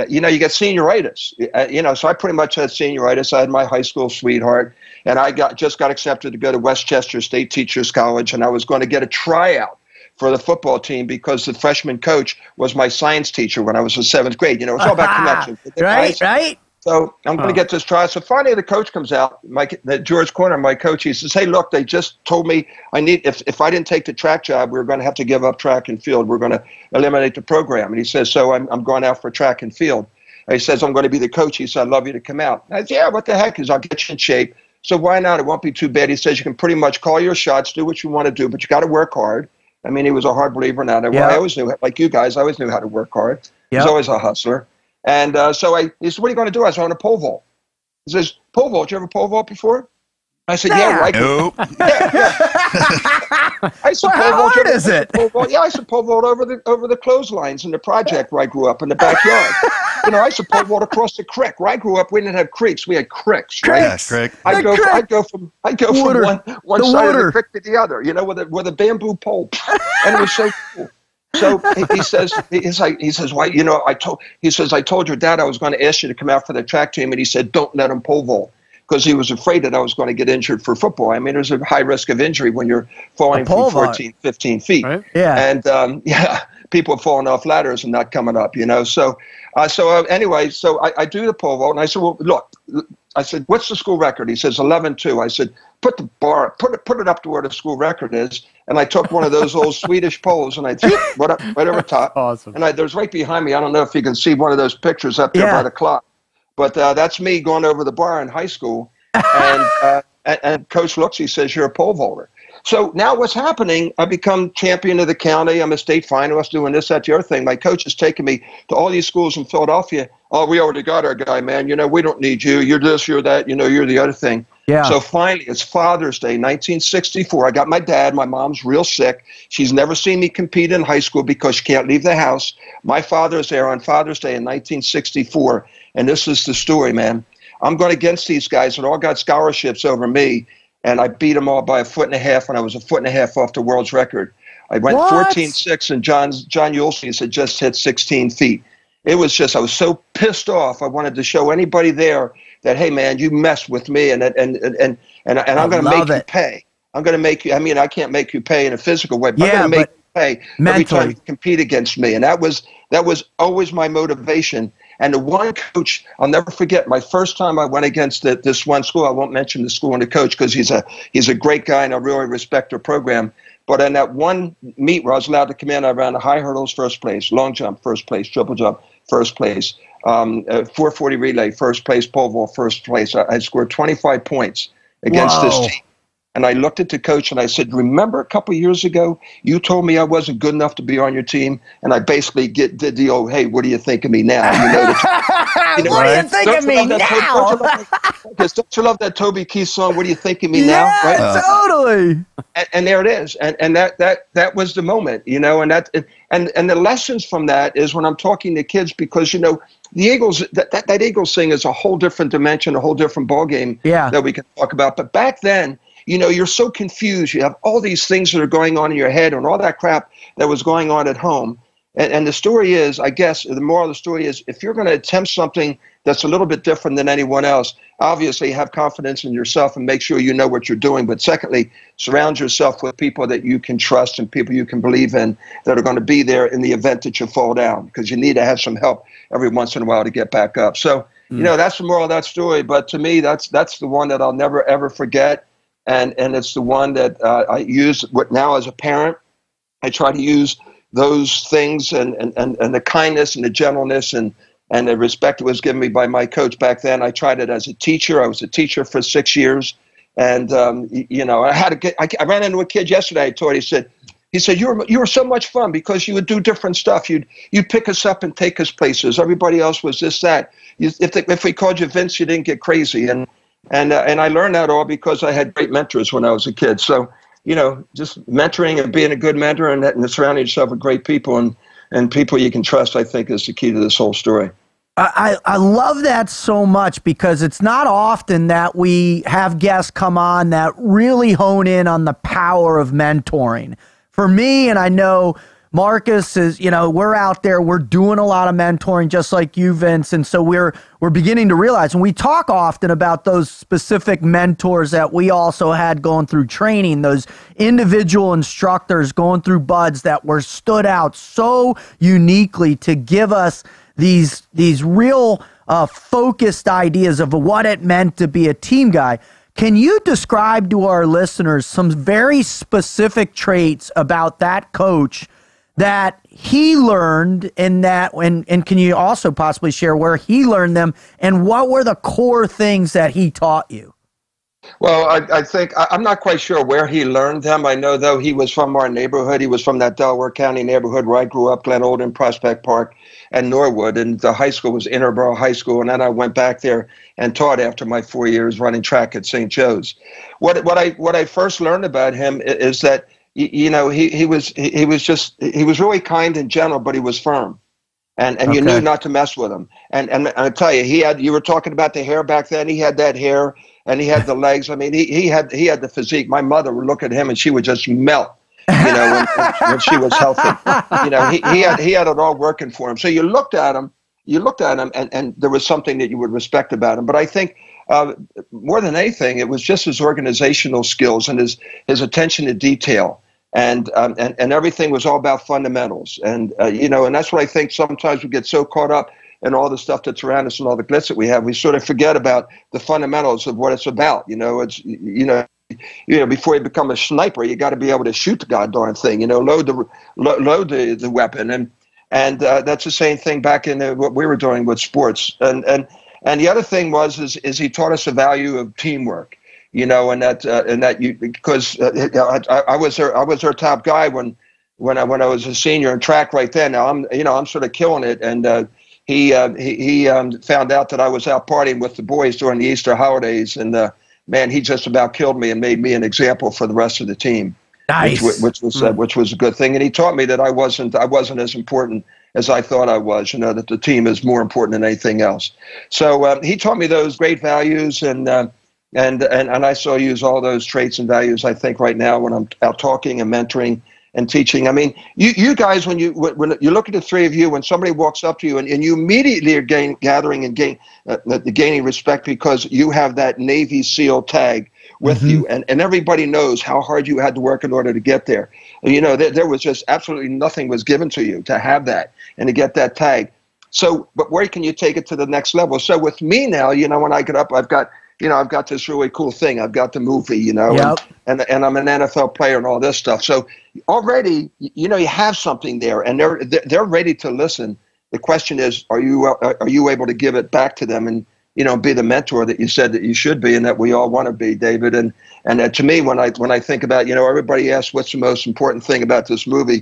you know, you get senioritis. You know, so I pretty much had senioritis. I had my high school sweetheart, and I just got accepted to go to Westchester State Teachers College, and I was going to get a tryout for the football team because the freshman coach was my science teacher when I was in 7th grade. You know, it's all about connections. Right. So I'm going to get this tryout. So finally the coach comes out, George Corner, my coach. He says, hey, look, they just told me if I didn't take the track job, we were going to have to give up track and field. We're going to eliminate the program. And he says, so I'm going out for track and field. And he says, I'm going to be the coach. He said, I'd love you to come out. I said, yeah, what the heck? He says, I'll get you in shape. So why not? It won't be too bad. He says, you can pretty much call your shots, do what you want to do, but you got to work hard. I mean, he was a hard believer in that. Well, I always knew, like you guys, I always knew how to work hard. He was always a hustler. And so he said, what are you going to do? I said, I want to pole vault. He says, pole vault? You ever pole vault before? I said, yeah, right. Nope. I said, how hard is it? Yeah, I said pole vault over the clotheslines in the project where I grew up in the backyard. You know, I used to pole vault across the creek. Where I grew up, we didn't have creeks. We had cricks, right? Yes, crick. I'd go from one side of the creek to the other, you know, with a bamboo pole. And it was so cool. So he says, why, you know, I told your dad I was going to ask you to come out for the track team, and he said, don't let him pole vault. because he was afraid that I was going to get injured for football. I mean, there's a high risk of injury when you're falling from 14, 15 feet. Right? Yeah. And people falling off ladders and not coming up, So, anyway, I do the pole vault, and I said, well, look, I said, what's the school record? He says 11.2. I said, put the bar, put it up to where the school record is. And I took one of those old Swedish poles and I right over top. Awesome. And there's right behind me. I don't know if you can see one of those pictures up there by the clock, but that's me going over the bar in high school. And Coach looks, he says, you're a pole vaulter. So now what's happening, I become champion of the county. I'm a state finalist doing this, that, the other thing. My coach has taken me to all these schools in Philadelphia. Oh, we already got our guy, man. We don't need you. You're this, you're that, you're the other thing. Yeah. So finally, it's Father's Day, 1964. I got my dad. My mom's real sick. She's never seen me compete in high school because she can't leave the house. My father's there on Father's Day in 1964. And this is the story, man. I'm going against these guys that all got scholarships over me. And I beat them all by 1.5 feet, and I was 1.5 feet off the world's record. I went 14.6, and John Ulesky had just hit 16 feet. It was just, I was so pissed off. I wanted to show anybody there that, hey, man, you messed with me, and I'm going to make you pay. I'm going to make you, I can't make you pay in a physical way, but I'm going to make you pay every time you compete against me. And that was always my motivation. And the one coach, I'll never forget, my first time I went against this one school, I won't mention the school and the coach because he's a great guy and I really respect their program. But in that one meet where I was allowed to come in, I ran the high hurdles first place, long jump first place, triple jump first place, 440 relay first place, pole vault first place. I scored 25 points against this team. And I looked at the coach and I said, remember a couple of years ago, you told me I wasn't good enough to be on your team? And I basically did the old, hey, what do you think of me now? What do you think of me now? Don't you love that Toby Keith song, what do you think of me now? Right? Totally. And there it is. And that was the moment, and the lessons from that is when I'm talking to kids, because, the Eagles, that Eagles thing is a whole different dimension, a whole different ballgame that we can talk about. But back then, you're so confused. You have all these things that are going on in your head and all that crap that was going on at home. And the story is, I guess, the moral of the story is, if you're going to attempt something that's a little bit different than anyone else, obviously have confidence in yourself and make sure you know what you're doing. But secondly, surround yourself with people that you can trust and people you can believe in that are going to be there in the event that you fall down, because you need to have some help every once in a while to get back up. So, that's the moral of that story. But to me, that's the one that I'll never, ever forget. And it's the one that I use now as a parent. I try to use those things and the kindness and the gentleness and the respect that was given me by my coach back then. I tried it as a teacher. I was a teacher for 6 years. And, I ran into a kid yesterday. I told him, he said, you were so much fun because you would do different stuff. You'd pick us up and take us places. Everybody else was this, that. If we called you Vince, you didn't get crazy. And I learned that all because I had great mentors when I was a kid. So, just mentoring and being a good mentor and surrounding yourself with great people and people you can trust, I think, is the key to this whole story. I love that so much, because it's not often that we have guests come on that really hone in on the power of mentoring. For me, and I know Marcus is, we're out there, we're doing a lot of mentoring just like you, Vince. And so we're beginning to realize, and we talk often about those specific mentors that we also had going through training, those individual instructors going through buds that were stood out so uniquely to give us these real focused ideas of what it meant to be a team guy. Can you describe to our listeners some very specific traits about that coach that he learned, and can you also possibly share where he learned them and what were the core things that he taught you? Well, I think I'm not quite sure where he learned them. I know, though, he was from our neighborhood. He was from that Delaware County neighborhood where I grew up, Glen Olden, Prospect Park, and Norwood. And the high school was Interboro High School. And then I went back there and taught after my 4 years running track at St. Joe's. What I first learned about him is that, he was really kind and gentle, but he was firm. And you knew not to mess with him. And I tell you, you were talking about the hair back then. He had that hair and he had the legs. I mean, he had the physique. My mother would look at him and she would just melt, when she was healthy. He had it all working for him. So you looked at him and there was something that you would respect about him. But I think more than anything, it was just his organizational skills and his attention to detail. And everything was all about fundamentals. And, and that's what I think sometimes we get so caught up in all the stuff that's around us and all the glitz that we have. We sort of forget about the fundamentals of what it's about. Before you become a sniper, you got to be able to shoot the goddamn thing, load the weapon. And that's the same thing back in what we were doing with sports. And the other thing is he taught us the value of teamwork. I was their top guy when I was a senior in track right then. Now I'm sort of killing it, and he found out that I was out partying with the boys during the Easter holidays, and man, he just about killed me and made me an example for the rest of the team. Nice, which was a good thing, and he taught me that I wasn't as important as I thought I was. That the team is more important than anything else. So he taught me those great values, and I still use all those traits and values, I think, right now when I'm out talking and mentoring and teaching. I mean, you guys, when you look at the three of you, when somebody walks up to you and you immediately are gaining respect because you have that Navy SEAL tag with you, and everybody knows how hard you had to work in order to get there. There was just absolutely nothing was given to you to have that and to get that tag. So, but where can you take it to the next level? So with me now, when I get up, I've got this really cool thing. I've got the movie, and I'm an NFL player and all this stuff. So already, you have something there, and they're ready to listen. The question is, are you able to give it back to them and be the mentor that you said that you should be and that we all want to be, David? And to me, when I think about, everybody asks what's the most important thing about this movie,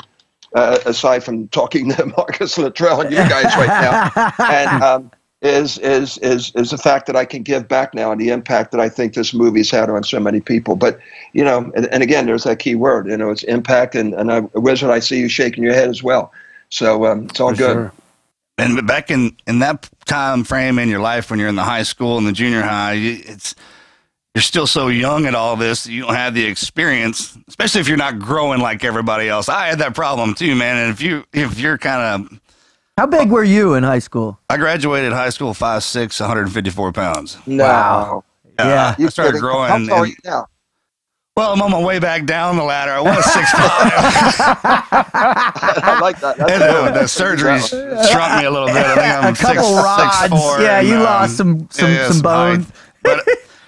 aside from talking to Marcus Luttrell and you guys right now, and is the fact that I can give back now and the impact that I think this movie's had on so many people. But, and again, there's that key word, it's impact. And Wizard, I see you shaking your head as well. So it's all good. Sure. And back in that time frame in your life when you're in the high school and the junior high, you're still so young at all this, you don't have the experience, especially if you're not growing like everybody else. I had that problem too, man. And if you're kind of... How big were you in high school? I graduated high school 5'6", 154 pounds. No. Wow. Yeah. I started growing. How tall are you now? Well, I'm on my way back down the ladder. I was 6'5". I like that. The surgery shrunk me a little bit. I think I'm a couple rods. 6'4". Yeah, you lost some bone. But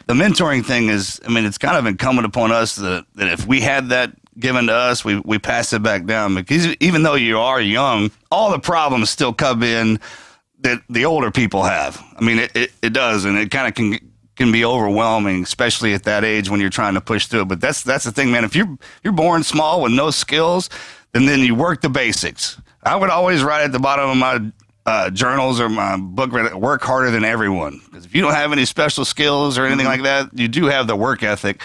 the mentoring thing is, it's kind of incumbent upon us that if we had that given to us, we pass it back down, because even though you are young, all the problems still come in that the older people have. It does, and it kind of can be overwhelming, especially at that age when you're trying to push through it. But that's the thing, man. If you're born small with no skills, then you work the basics. I would always write at the bottom of my journals or my book, work harder than everyone. Because if you don't have any special skills or anything like that, you do have the work ethic,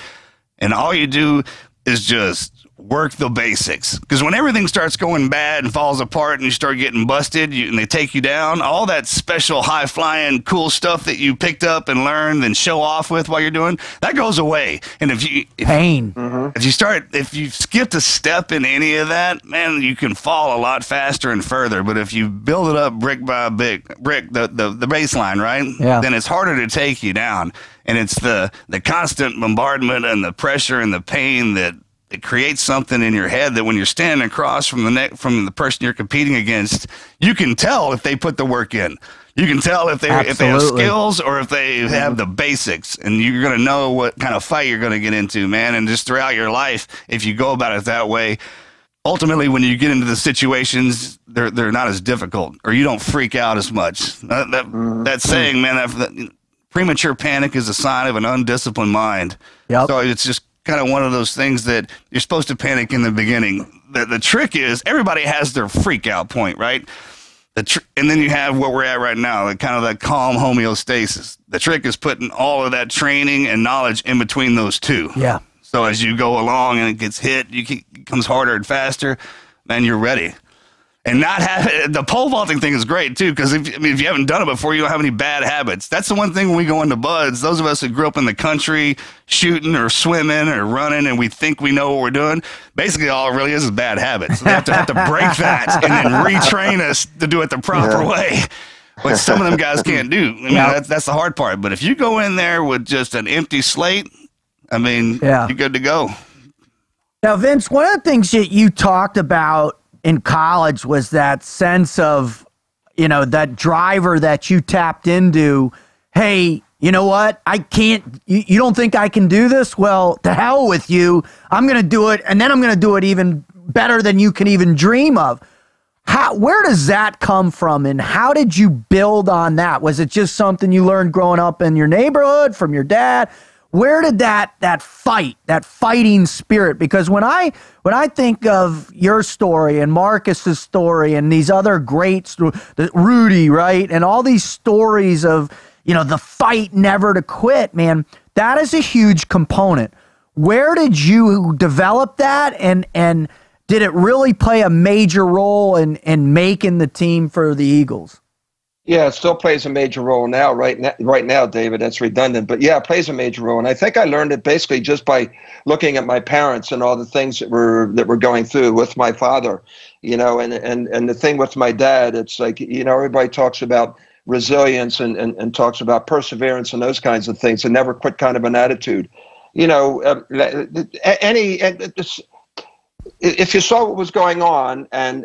and all you do is just work the basics. Because when everything starts going bad and falls apart and you start getting busted and they take you down, all that special high-flying cool stuff that you picked up and learned and show off with while you're doing, that goes away. And if you skipped a step in any of that, man, you can fall a lot faster and further. But if you build it up brick by brick, the baseline, right? Yeah. Then it's harder to take you down. And it's the constant bombardment and the pressure and the pain that it creates something in your head that when you're standing across from the person you're competing against, you can tell if they put the work in. You can tell if they have skills or if they have the basics, and you're going to know what kind of fight you're going to get into, man. And just throughout your life, if you go about it that way, ultimately, when you get into the situations, they're not as difficult, or you don't freak out as much. That saying, man, that premature panic is a sign of an undisciplined mind. Yep. So it's just kind of one of those things that you're supposed to panic in the beginning. The trick is everybody has their freak out point, right? And then you have what we're at right now, kind of that calm homeostasis. The trick is putting all of that training and knowledge in between those two. Yeah. So as you go along and it gets hit, it becomes harder and faster, man, you're ready. And not have the pole vaulting thing is great too, because if you haven't done it before, you don't have any bad habits. That's the one thing when we go into buds. Those of us who grew up in the country, shooting or swimming or running, and we think we know what we're doing, basically all it really is bad habits. So we have to break that and then retrain us to do it the proper way. which some of them guys can't do. I mean, that's the hard part. But if you go in there with just an empty slate, I mean, you're good to go. Now, Vince, one of the things that you talked about in college was that sense of, you know, that driver that you tapped into. Hey, you know what? I can't, you don't think I can do this? Well, to hell with you. I'm going to do it, and then I'm going to do it even better than you can even dream of. Where does that come from, and how did you build on that? Was it just something you learned growing up in your neighborhood from your dad? Where did that fighting spirit? Because when I think of your story and Marcus's story and these other greats, Rudy, right, and all these stories of, you know, the fight never to quit, man, that is a huge component. Where did you develop that, and did it really play a major role in making the team for the Eagles? Yeah, it still plays a major role now. Right now, David, that's redundant, but yeah, it plays a major role. And I think I learned it basically just by looking at my parents and all the things that we're going through with my father, you know, and the thing with my dad, it's like, you know, everybody talks about resilience and talks about perseverance and those kinds of things, and never quit kind of an attitude, you know. If you saw what was going on and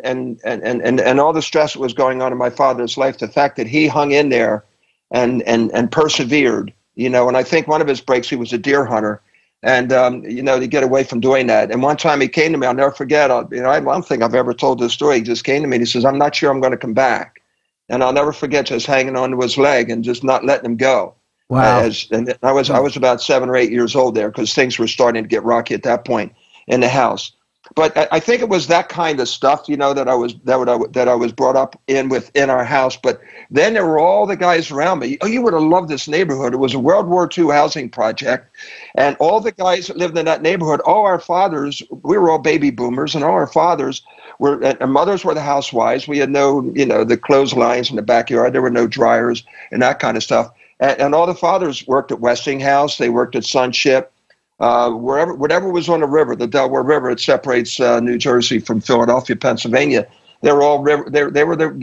all the stress that was going on in my father's life, the fact that he hung in there and persevered, you know, and I think one of his breaks, he was a deer hunter, and you know, to get away from doing that. And one time he came to me, I'll never forget. You know, I don't think I've ever told this story. He just came to me and he says, "I'm not sure I'm going to come back," and I'll never forget just hanging onto his leg and just not letting him go. Wow. And I was about 7 or 8 years old there, because things were starting to get rocky at that point in the house. But I think it was that kind of stuff, you know, that I was brought up within our house. But then there were all the guys around me. Oh, you would have loved this neighborhood. It was a World War II housing project, and all the guys that lived in that neighborhood, all our fathers, we were all baby boomers, and all our fathers were, and mothers were the housewives. We had no, you know, the clotheslines in the backyard. There were no dryers and that kind of stuff. And all the fathers worked at Westinghouse. They worked at Sunship. Whatever was on the river, the Delaware River, it separates New Jersey from Philadelphia, Pennsylvania. They were all they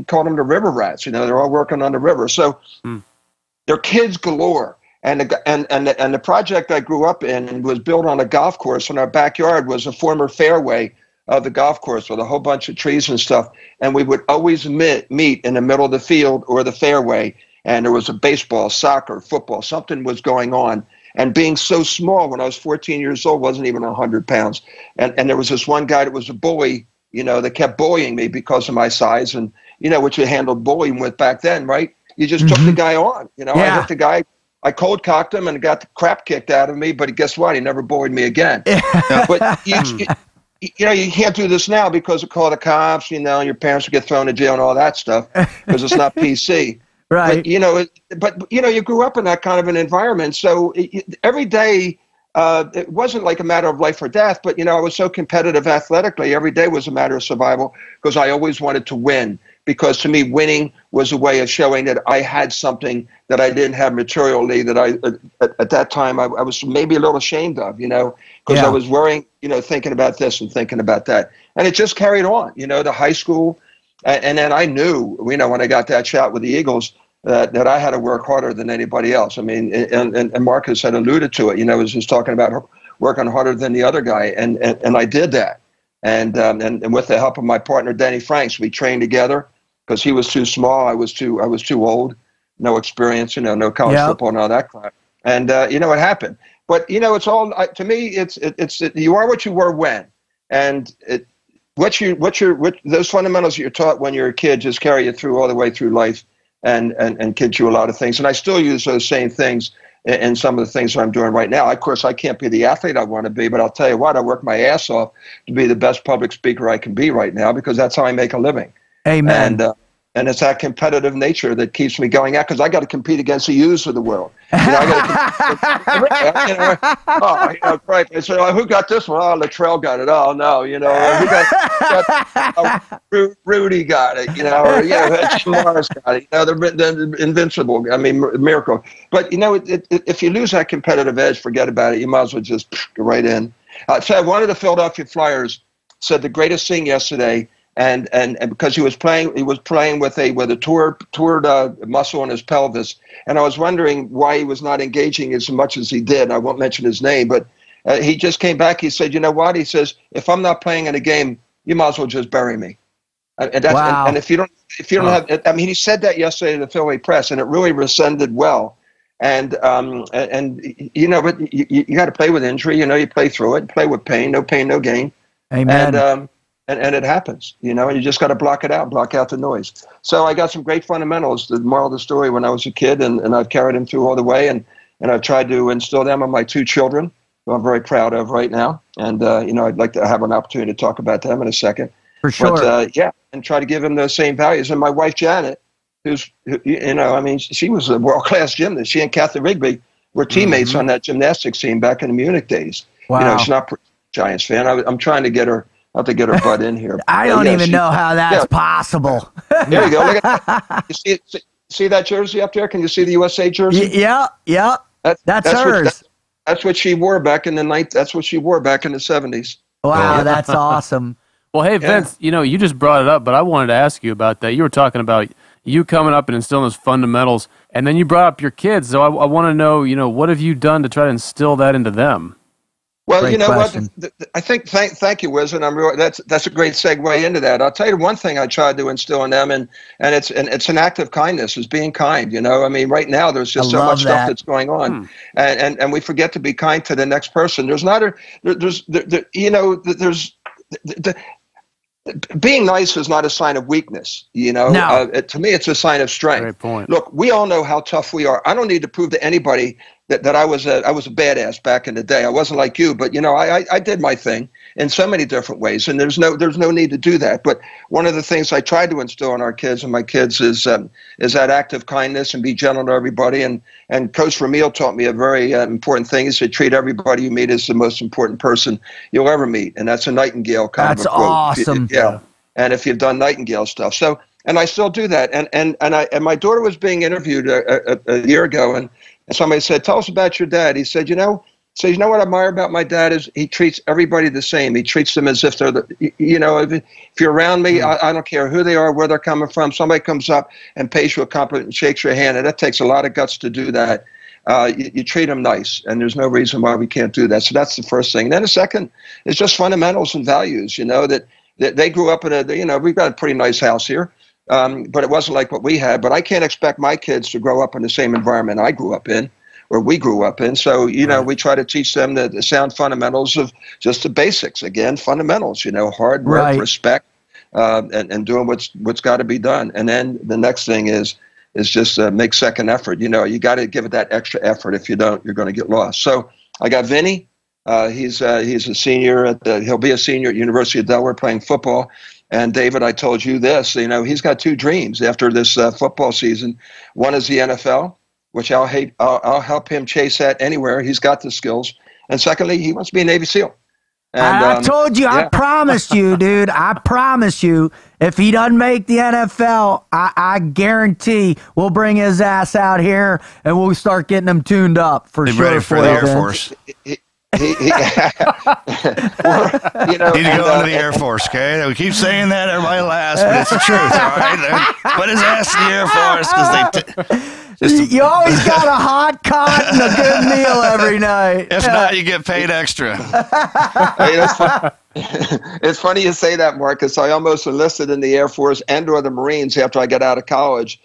called them the river rats. You know, they're all working on the river. So they're kids galore. And the project I grew up in was built on a golf course, and our backyard was a former fairway of the golf course with a whole bunch of trees and stuff. And we would always meet in the middle of the field or the fairway. And there was a baseball, soccer, football, something was going on. And being so small, when I was 14 years old, wasn't even 100 pounds. And there was this one guy that was a bully, you know, that kept bullying me because of my size, and, you know, what you handled bullying with back then, right? You just took the guy on, you know. I hit the guy, I cold cocked him and got the crap kicked out of me, but guess what? He never bullied me again. But you know, you can't do this now because of call the cops, you know, and your parents will get thrown in jail and all that stuff because it's not PC. Right. But, you know, you grew up in that kind of an environment. So every day, it wasn't like a matter of life or death, but, you know, I was so competitive athletically. Every day was a matter of survival because I always wanted to win, because to me, winning was a way of showing that I had something that I didn't have materially, that I, at that time, I was maybe a little ashamed of, you know, because I was worrying, you know, thinking about this and thinking about that. And it just carried on, you know, to high school. And then I knew, you know, when I got that shot with the Eagles, that I had to work harder than anybody else. I mean, and Marcus had alluded to it, you know, was just talking about working harder than the other guy. And I did that. And with the help of my partner, Denny Franks, we trained together because he was too small. I was too old, no experience, you know, no college football and all that crap. And, you know, it happened. But, you know, it's all, to me, it's you are what you were when. And what those fundamentals that you're taught when you're a kid just carry you through all the way through life and teach you a lot of things. And I still use those same things in some of the things that I'm doing right now. Of course, I can't be the athlete I want to be, but I'll tell you what, I work my ass off to be the best public speaker I can be right now, because that's how I make a living. Amen. And it's that competitive nature that keeps me going out, because I got to compete against the youths of the world. You know, right. I said, who got this one? Oh, Latrell got it. Oh, no, you know, Rudy got it, you know, or, Jim Morris got it. You know, the Invincible, I mean, miracle. But, you know, if you lose that competitive edge, forget about it. You might as well just go right in. So one of the Philadelphia Flyers said the greatest thing yesterday, and because he was playing with a torn muscle in his pelvis, and I was wondering why he was not engaging as much as he did. I won't mention his name, but he just came back. He said, "You know what?" He says, "If I'm not playing in a game, you might as well just bury me." And that's, Wow. and if you don't have, I mean, he said that yesterday to the Philly press, and it really resounded well. And you know, but you got to play with injury. You know, you play through it, play with pain, no gain. Amen. And it happens, you know, and you just got to block out the noise. So I got some great fundamentals, the moral of the story, when I was a kid, and I've carried them through all the way, and I've tried to instill them in my 2 children, who I'm very proud of right now. And, you know, I'd like to have an opportunity to talk about them in a second. For sure. But, yeah, and try to give them those same values. And my wife, Janet, who, you know, I mean, she was a world-class gymnast. She and Kathy Rigby were teammates on that gymnastics team back in the Munich days. Wow. You know, she's not a Giants fan. I'm trying to get her. I'll have to get her butt in here. I don't even know how that's possible. There you go. Look at that. You see that jersey up there? Can you see the USA jersey? Yeah. That's hers. That's what she wore back in the night. That's what she wore back in the 70s. Wow, that's awesome. Well, hey, Vince, you know, you just brought it up, but I wanted to ask you about that. You were talking about you coming up and instilling those fundamentals, and then you brought up your kids. So I want to know, you know, what have you done to try to instill that into them? Well, Great you know question. what? I think thank you, Wiz, and that's a great segue into that. I'll tell you one thing I tried to instill in them, and it's an act of kindness, is being kind. You know, I mean, right now there's just so much stuff that's going on, and we forget to be kind to the next person. There's not being nice is not a sign of weakness. You know, No. To me, it's a sign of strength. Great point. Look, we all know how tough we are. I don't need to prove to anybody that I was a badass back in the day. I wasn't like you, but you know, I did my thing in so many different ways, and there's no need to do that. But one of the things I tried to instill in our kids and my kids is that act of kindness and be gentle to everybody. And Coach Ramil taught me a very important thing. He said, treat everybody you meet as the most important person you'll ever meet, and that's a Nightingale kind of a quote. Awesome. Yeah. And if you've done Nightingale stuff, so and I still do that. And my daughter was being interviewed a year ago, and somebody said, "Tell us about your dad." He said, you know what I admire about my dad is he treats everybody the same. He treats them as if they're if you're around me, I don't care who they are, where they're coming from. Somebody comes up and pays you a compliment and shakes your hand, and that takes a lot of guts to do that. You treat them nice, and there's no reason why we can't do that. So that's the first thing. And then the second is just fundamentals and values. You know, that they grew up in we've got a pretty nice house here. But it wasn't like what we had. But I can't expect my kids to grow up in the same environment I grew up in, or we grew up in. So, we try to teach them the sound fundamentals of just the basics. Again, fundamentals, hard work, respect, and doing what's got to be done. And then the next thing is just make second effort. You got to give it that extra effort. If you don't, you're going to get lost. So I got Vinny. He's a senior he'll be a senior at University of Delaware playing football. And David, I told you this, he's got 2 dreams after this football season. One is the NFL, which I'll help him chase at anywhere. He's got the skills. And secondly, he wants to be a Navy SEAL. And, I told you, yeah. I promised you, dude. I promise you, if he doesn't make the NFL, I guarantee we'll bring his ass out here and we'll start getting him tuned up for sure. Ready for the Air Force. He need to go into the Air Force, okay? We keep saying that, everybody laughs, but it's the truth, all right? Put his ass in the Air Force because you always got a hot cot and a good meal every night. If not, you get paid extra. It's funny you say that, Marcus. I almost enlisted in the Air Force and or the Marines after I got out of college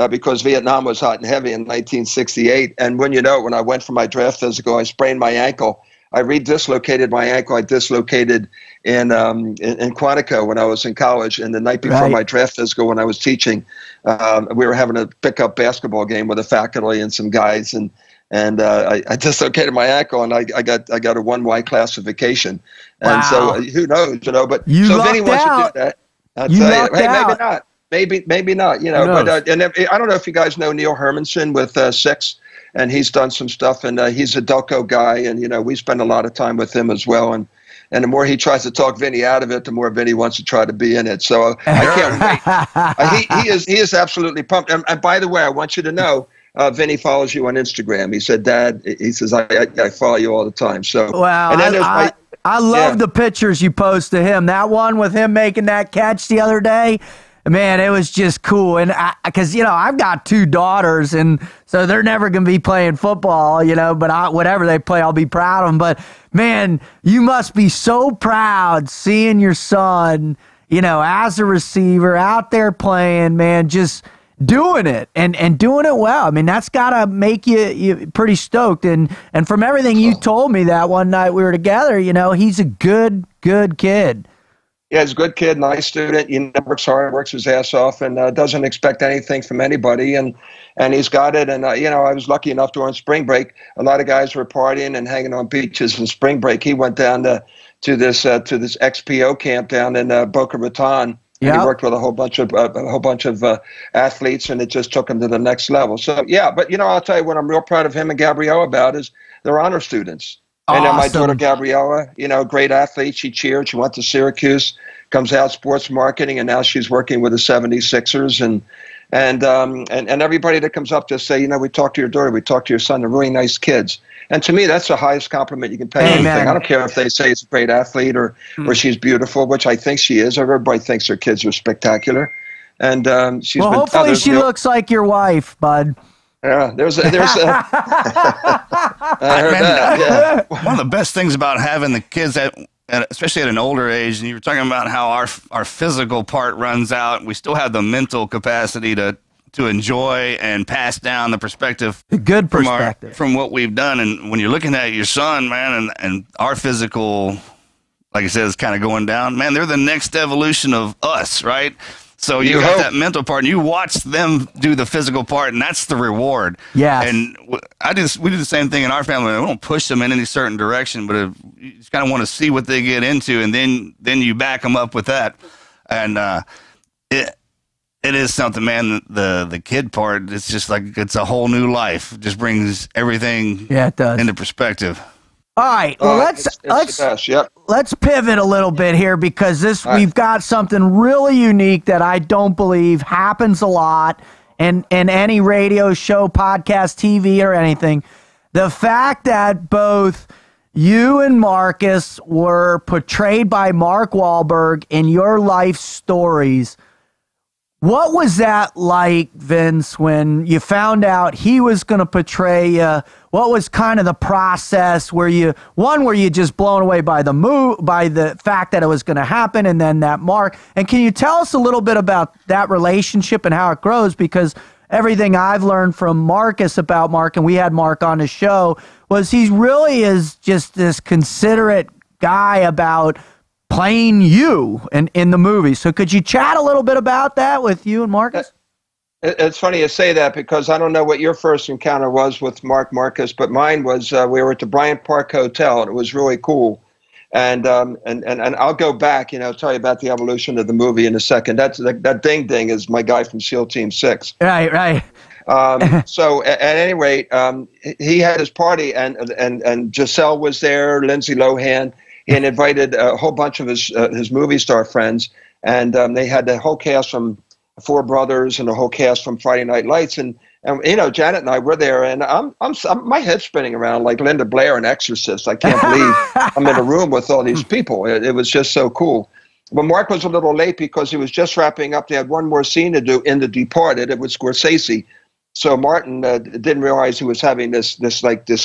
because Vietnam was hot and heavy in 1968. And when I went for my draft physical, I sprained my ankle. I redislocated my ankle. I dislocated in Quantico when I was in college. And the night before my draft physical, when I was teaching, we were having a pickup basketball game with a faculty and some guys, and I dislocated my ankle, and I got a 1Y classification. And so who knows, but so if anyone should do that, I'll tell you, hey, maybe not. Maybe not, but and I don't know if you guys know Neil Hermanson with Six. And he's done some stuff, and he's a Delco guy, and we spend a lot of time with him as well. And the more he tries to talk Vinny out of it, the more Vinny wants to try to be in it. So I can't wait. He is absolutely pumped. And by the way, I want you to know, Vinny follows you on Instagram. He said, "Dad," he says, "I follow you all the time." So wow, and then I love the pictures you post to him. That one with him making that catch the other day, man, it was just cool. And because, I've got 2 daughters, and so they're never going to be playing football, but whatever they play, I'll be proud of them. But, man, you must be so proud seeing your son, as a receiver out there playing, man, just doing it and doing it well. I mean, that's got to make you pretty stoked. And from everything you told me that one night we were together, he's a good kid. Yeah, he's a good kid, nice student. Works hard, works his ass off, and doesn't expect anything from anybody. And he's got it. And I was lucky enough during spring break. A lot of guys were partying and hanging on beaches in spring break. He went down to this XPO camp down in Boca Raton. Yep. And he worked with a whole bunch of athletes, and it just took him to the next level. So yeah, but I'll tell you what I'm real proud of him and Gabriella about is they're honor students. Awesome. And my daughter Gabriella, great athlete. She cheered. She went to Syracuse, comes out sports marketing, and now she's working with the 76ers. And everybody that comes up to say, we talked to your daughter, we talked to your son. They're really nice kids. And to me, that's the highest compliment you can pay anything. I don't care if they say it's a great athlete or she's beautiful, which I think she is. Everybody thinks their kids are spectacular. And she's been. Hopefully she looks like your wife, bud. Yeah, there's I heard that. Yeah. One of the best things about having the kids especially at an older age, and you were talking about how our physical part runs out, we still have the mental capacity to enjoy and pass down the perspective. Good perspective. From what we've done. And when you're looking at your son, man, and our physical, like I said, is kind of going down, man, they're the next evolution of us, right? So you got that mental part, and you watch them do the physical part, and that's the reward. Yeah. And we do the same thing in our family. We don't push them in any certain direction, but you just kind of want to see what they get into, and then you back them up with that. And it is something, man. The kid part, it's just like it's a whole new life. It just brings everything it does. into perspective. All right, well let's pivot a little bit here because we've got something really unique that I don't believe happens a lot in any radio show, podcast, TV, or anything. The fact that both you and Marcus were portrayed by Mark Wahlberg in your life stories. What was that like, Vince, when you found out he was going to portray you? What was kind of the process? Were you just blown away by the fact that it was going to happen, and then that Mark? And can you tell us a little bit about that relationship and how it grows? Because everything I've learned from Marcus about Mark, and we had Mark on the show, was he really is just this considerate guy about playing you in the movie. So could you chat a little bit about that with you and Marcus? It's funny you say that because I don't know what your first encounter was with Marcus, but mine was we were at the Bryant Park Hotel, and it was really cool. And I'll go back, tell you about the evolution of the movie in a second. That Ding Ding is my guy from SEAL Team 6. Right. So at any rate, he had his party, and Giselle was there, Lindsay Lohan. He had invited a whole bunch of his movie star friends, and they had the whole cast from Four Brothers and the whole cast from Friday Night Lights, and Janet and I were there, and I'm my head's spinning around like Linda Blair in Exorcist. I can't believe I'm in a room with all these people. It was just so cool. But Mark was a little late because he was just wrapping up. They had one more scene to do in The Departed. It was Scorsese. So Martin didn't realize he was having this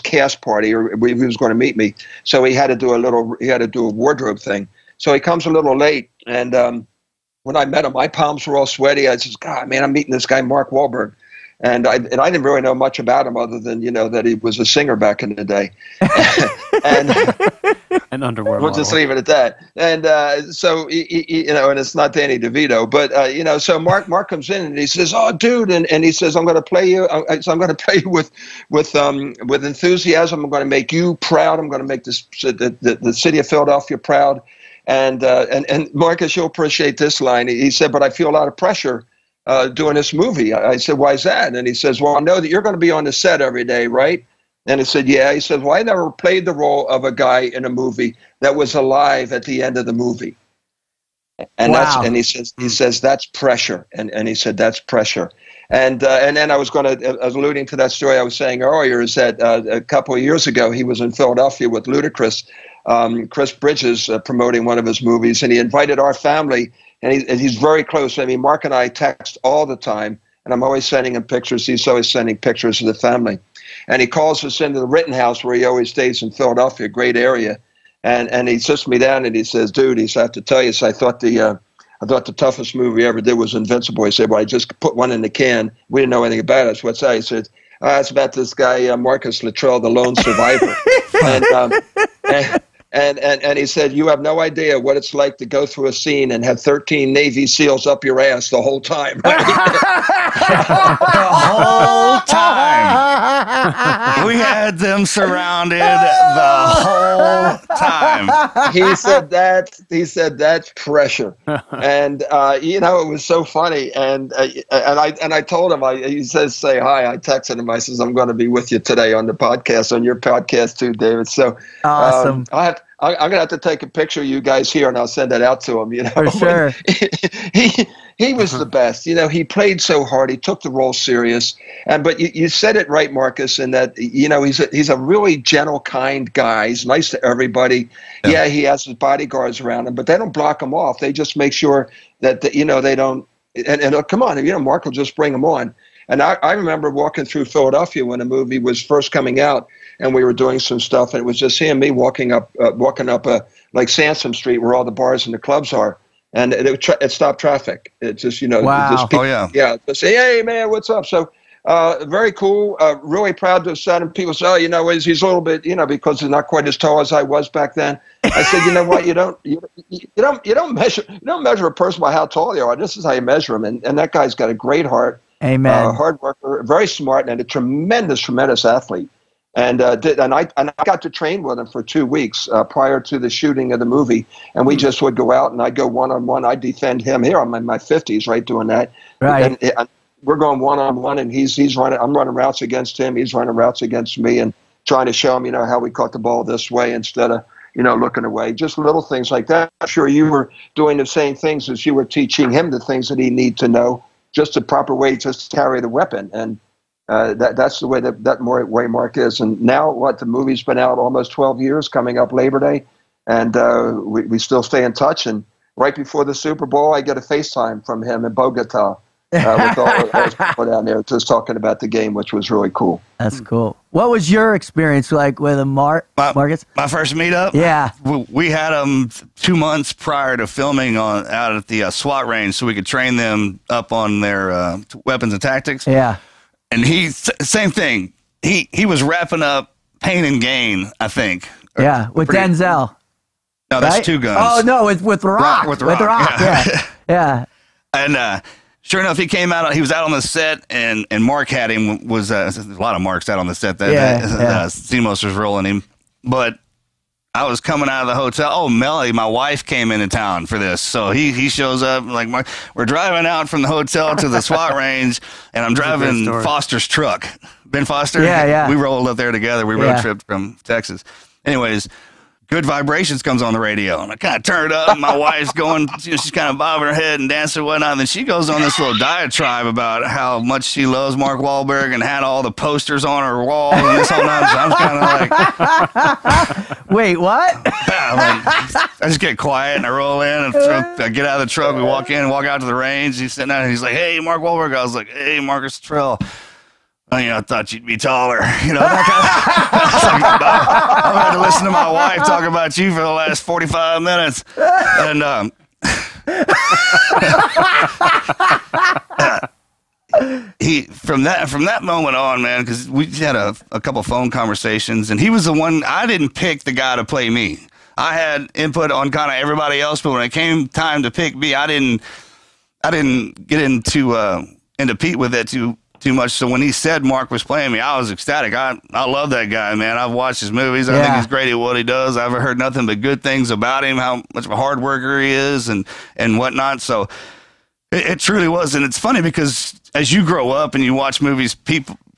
cast party, or he was going to meet me. So he had to do a wardrobe thing. So he comes a little late, and when I met him, my palms were all sweaty. I said, "God, man, I'm meeting this guy Mark Wahlberg," and I didn't really know much about him other than that he was a singer back in the day, and an underwear. We'll just leave it at that. And so he, and it's not Danny DeVito, but so Mark comes in and he says, "Oh, dude," and he says, "I'm going to play you. I'm going to play you with enthusiasm. I'm going to make you proud. I'm going to make the city of Philadelphia proud." And Marcus, you'll appreciate this line. He said, "But I feel a lot of pressure doing this movie." I said, "Why is that?" And he says, "Well, I know that you're going to be on the set every day, right?" And he said, "Yeah." He said, "Well, I never played the role of a guy in a movie that was alive at the end of the movie." And wow. he says that's pressure. And he said that's pressure. And then I was alluding to that story I was saying earlier, is that a couple of years ago he was in Philadelphia with Ludacris Chris Bridges promoting one of his movies, and he invited our family, and he's very close. I mean, Mark and I text all the time, and I'm always sending him pictures. He's always sending pictures of the family. And he calls us into the Rittenhouse where he always stays in Philadelphia, great area. And he sits me down and he says, dude, I have to tell you, so I thought the toughest movie I ever did was Invincible. He said, well, I just put one in the can. We didn't know anything about it. So what's that? He said, it's about this guy, Marcus Luttrell, the lone survivor. And he said, you have no idea what it's like to go through a scene and have 13 Navy SEALs up your ass the whole time. The whole time. We had them surrounded the whole time. He said that's pressure. And it was so funny. And I told him, he says, say hi. I texted him. I says, I'm going to be with you today on the podcast, on your podcast too, David. So awesome. I'm going to have to take a picture of you guys here, and I'll send it out to him. For sure. He was the best. He played so hard. He took the role serious. But you said it right, Marcus, in that he's a really gentle, kind guy. He's nice to everybody. Yeah, he has his bodyguards around him, but they don't block him off. They just make sure that they don't. And come on, Mark will just bring him on. And I remember walking through Philadelphia when the movie was first coming out, and we were doing some stuff, and it was just him and me walking up like Sansom Street, where all the bars and the clubs are, and it stopped traffic. It just wow. just people, oh yeah, just say, hey man, what's up? So very cool. Really proud to have said him. People say, oh, he's a little bit, because he's not quite as tall as I was back then. I said, you know what? You don't measure a person by how tall they are. This is how you measure them. And that guy's got a great heart. Amen. Hard worker, very smart, and a tremendous athlete. And I got to train with him for 2 weeks prior to the shooting of the movie. And we just would go out, and I'd go one-on-one. I'd defend him. Here I'm in my 50s, right, doing that. Right. And we're going one-on-one, and he's running. I'm running routes against him. He's running routes against me, and trying to show him, how we caught the ball this way instead of, looking away. Just little things like that. I'm sure you were doing the same things as you were teaching him the things that he needs to know, just the proper way just to carry the weapon. And that's the way way Mark is. And now the movie's been out almost 12 years, coming up Labor Day, and we still stay in touch. And right before the Super Bowl, I get a FaceTime from him in Bogota with all those people down there just talking about the game, which was really cool. That's cool. What was your experience like with Marcus? My first meetup? Yeah. We had them 2 months prior to filming out at the SWAT range so we could train them up on their weapons and tactics. Yeah. And same thing. He was wrapping up Pain and Gain, I think. Yeah, with Denzel. No, that's right? Two Guns. Oh, no, with The Rock. With The Rock. Yeah. And sure enough, he came out. He was out on the set, and Mark had him. There's a lot of Marks out on the set. Stemos was rolling him. But I was coming out of the hotel. Oh, Melly, my wife, came into town for this. So he shows up. We're driving out from the hotel to the SWAT range, and I'm driving Foster's truck. Ben Foster? Yeah. We rolled up there together. We road tripped from Texas. Anyways, Good Vibrations comes on the radio, and I kind of turn it up. And my wife's going, she's kind of bobbing her head and dancing and whatnot. And then she goes on this little diatribe about how much she loves Mark Wahlberg and had all the posters on her wall and this whole nonsense. I'm kind of like, wait, what? I just get quiet and I roll in and I get out of the truck. We walk in and walk out to the range. He's sitting there and he's like, hey, Mark Wahlberg. I was like, hey, Marcus Luttrell. I thought you'd be taller. That kind of, I've had to listen to my wife talk about you for the last 45 minutes. And from that moment on, man, because we had a couple phone conversations, and he was the one. I didn't pick the guy to play me. I had input on kind of everybody else, but when it came time to pick me, I didn't get into Pete with it too much. So when he said Mark was playing me, I was ecstatic. I love that guy, man. I've watched his movies. I think he's great at what he does. I've heard nothing but good things about him, how much of a hard worker he is and whatnot. So it truly was. And it's funny because as you grow up and you watch movies,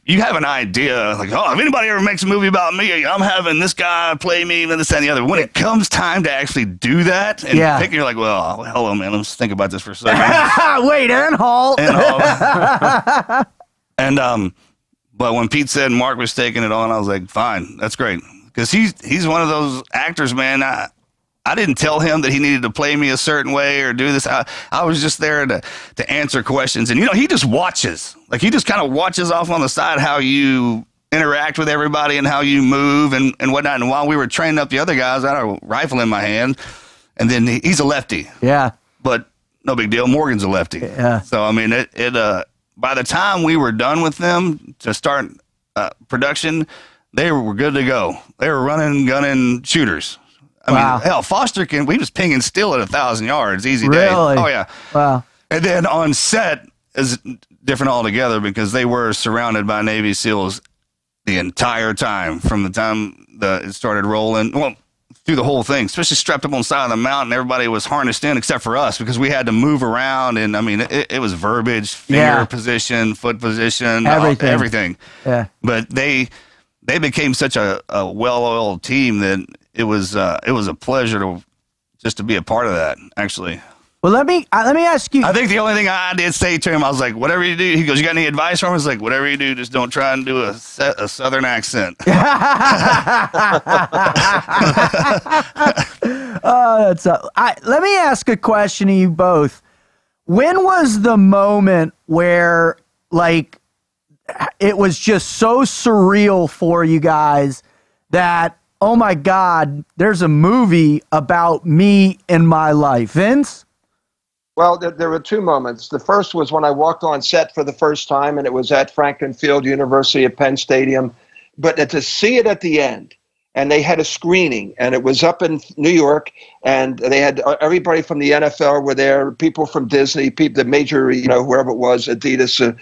you have an idea, like, oh, if anybody ever makes a movie about me, I'm having this guy play me, and this, that, and the other. When it comes time to actually do that and pick, you're like, well, hello, man, let's think about this for a second. Wait, Aaron Hall. And but when Pete said Mark was taking it on, I was like, fine, that's great. because he's one of those actors, man. I didn't tell him that he needed to play me a certain way or do this. I was just there to answer questions. And, he just watches. Like, he just kind of watches off on the side how you interact with everybody and how you move and whatnot. And while we were training up the other guys, I had a rifle in my hand. And then he's a lefty. Yeah. But no big deal. Morgan's a lefty. Yeah. So, I mean, by the time we were done with them to start production, they were good to go. They were running, gunning shooters. I mean, hell, Foster we was pinging still at 1,000 yards, easy day. Really? Oh, yeah. Wow. And then on set is different altogether because they were surrounded by Navy SEALs the entire time from the time it started rolling. Well, through the whole thing, especially strapped up on the side of the mountain. Everybody was harnessed in except for us because we had to move around. And, I mean, it was verbiage, finger position, foot position, everything. Yeah. But they became such a well-oiled team that it was a pleasure to be a part of that, actually. Well, let me ask you. I think the only thing I did say to him, I was like, whatever you do, he goes, you got any advice for him? I was like, whatever you do, just don't try and do a Southern accent. Let me ask a question to you both. When was the moment where, like, it was just so surreal for you guys that, oh my God, there's a movie about me in my life? Vince? Well, there were two moments. The first was when I walked on set for the first time, and it was at Franklin Field, University of Penn Stadium. But to see it at the end, and they had a screening, and it was up in New York, and they had everybody from the NFL were there, people from Disney, people, the major, whoever it was, Adidas,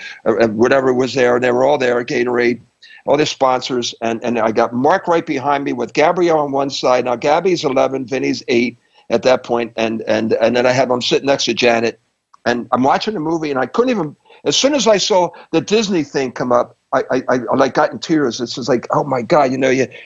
whatever was there, and they were all there, Gatorade, all the sponsors, and I got Mark right behind me with Gabrielle on one side. Now, Gabby's 11, Vinny's 8. At that point, and then I had him sitting next to Janet, and I'm watching the movie, and I couldn't even. As soon as I saw the Disney thing come up, I like got in tears. It's just like, oh my God, you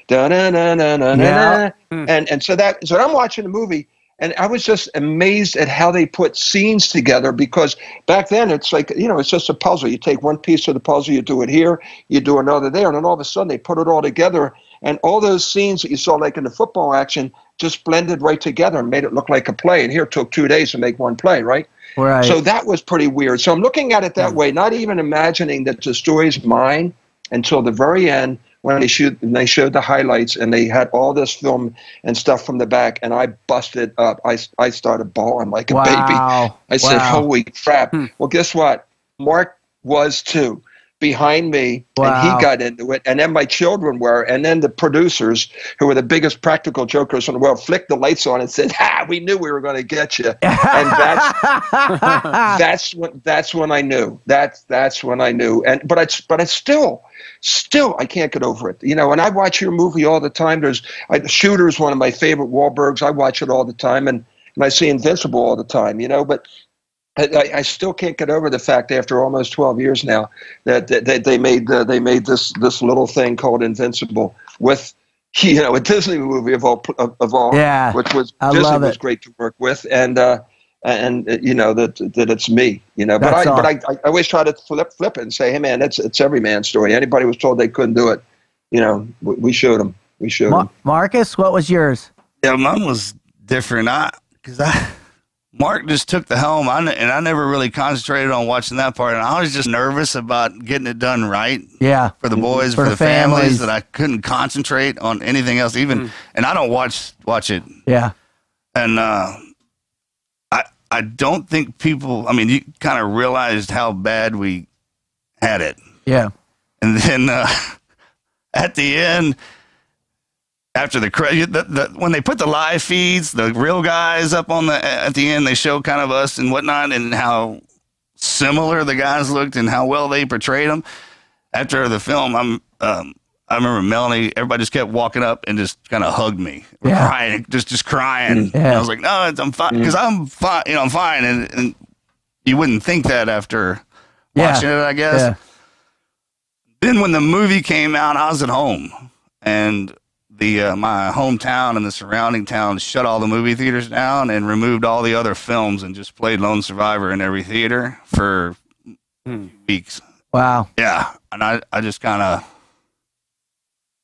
da na na na na na, and so I'm watching the movie, and I was just amazed at how they put scenes together, because back then it's like, it's just a puzzle. You take one piece of the puzzle, you do it here, you do another there, and then all of a sudden they put it all together, and all those scenes that you saw like in the football action just blended right together and made it look like a play. And here it took 2 days to make one play, right? Right. So that was pretty weird. So I'm looking at it that way, not even imagining that the story's mine until the very end when they showed the highlights and they had all this film and stuff from the back, and I busted up. I started bawling like a baby. I said, holy crap. Well, guess what? Mark was too. Behind me, and he got into it, and then my children were, and then the producers, who were the biggest practical jokers in the world, flicked the lights on and said, we knew we were going to get you. And that's when I knew. That's when I knew. And but it's still I can't get over it. And I watch your movie all the time. Shooter is one of my favorite Wahlbergs. I watch it all the time, and I see Invincible all the time. But I still can't get over the fact, after almost 12 years now, that they made this little thing called Invincible with a Disney movie of all, which was Disney was great to work with, and that it's me, but I always try to flip it and say, hey man, it's every man's story. Anybody was told they couldn't do it, we showed them. Marcus, what was yours? Yeah, mine was different. Mark just took the helm, and I never really concentrated on watching that part. And I was just nervous about getting it done right. Yeah. For the boys, for the families, that I couldn't concentrate on anything else. And I don't watch it. Yeah. And I don't think people. I mean, you kind of realized how bad we had it. Yeah. And then at the end, after when they put the live feeds, the real guys up on at the end, they show kind of us and whatnot, and how similar the guys looked and how well they portrayed them. After the film, I remember Melanie. Everybody just kept walking up and just kind of hugged me, crying, just crying. Yeah. And I was like, no, I'm fine, because I'm fine. I'm fine, and you wouldn't think that after watching it, I guess. Yeah. Then when the movie came out, I was at home, and my hometown and the surrounding towns shut all the movie theaters down and removed all the other films and just played Lone Survivor in every theater for weeks. Wow. Yeah. And I just kind of...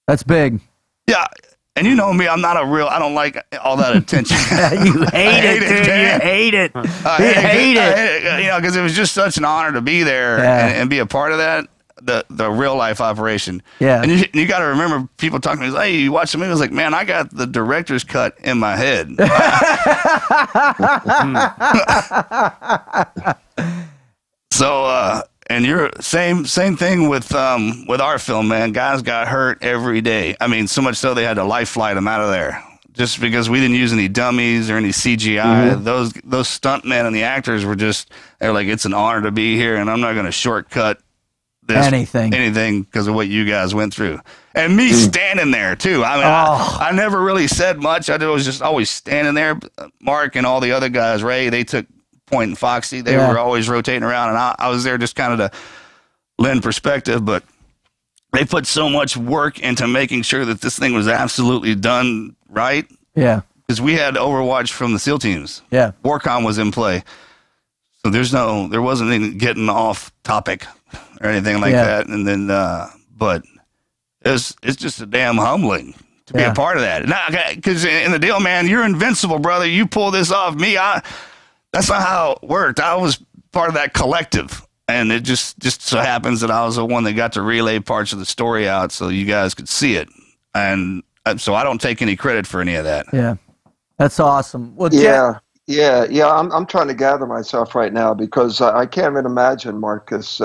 That's big. Yeah. And you know me, I don't like all that attention. You hate it, dude. You hate it. I hate it. You know, because it was just such an honor to be there and be a part of that, the real life operation. Yeah. And you got to remember people talking to me, hey, you watch the movie? I was like, man, I got the director's cut in my head. So, and you're same thing with our film, man. Guys got hurt every day. I mean, so much so they had to life flight them out of there just because we didn't use any dummies or any CGI. Mm-hmm. Those stuntmen and the actors they're like, it's an honor to be here, and I'm not going to shortcut anything because of what you guys went through. And me standing there too. I mean, I never really said much. I was just always standing there. Mark and all the other guys, Ray, they took Point and Foxy, they were always rotating around, and I was there just kind of to lend perspective, but they put so much work into making sure that this thing was absolutely done right. Yeah. Because we had Overwatch from the SEAL teams. Yeah. Warcom was in play. So there wasn't any getting off topic or anything like that. And then, but it's just a damn humbling to be a part of that. Because in the deal, man, you're invincible, brother. You pull this off. That's not how it worked. I was part of that collective, and it just so happens that I was the one that got to relay parts of the story out so you guys could see it. And so I don't take any credit for any of that. Yeah, that's awesome. Well, I'm trying to gather myself right now because I can't even imagine, Marcus,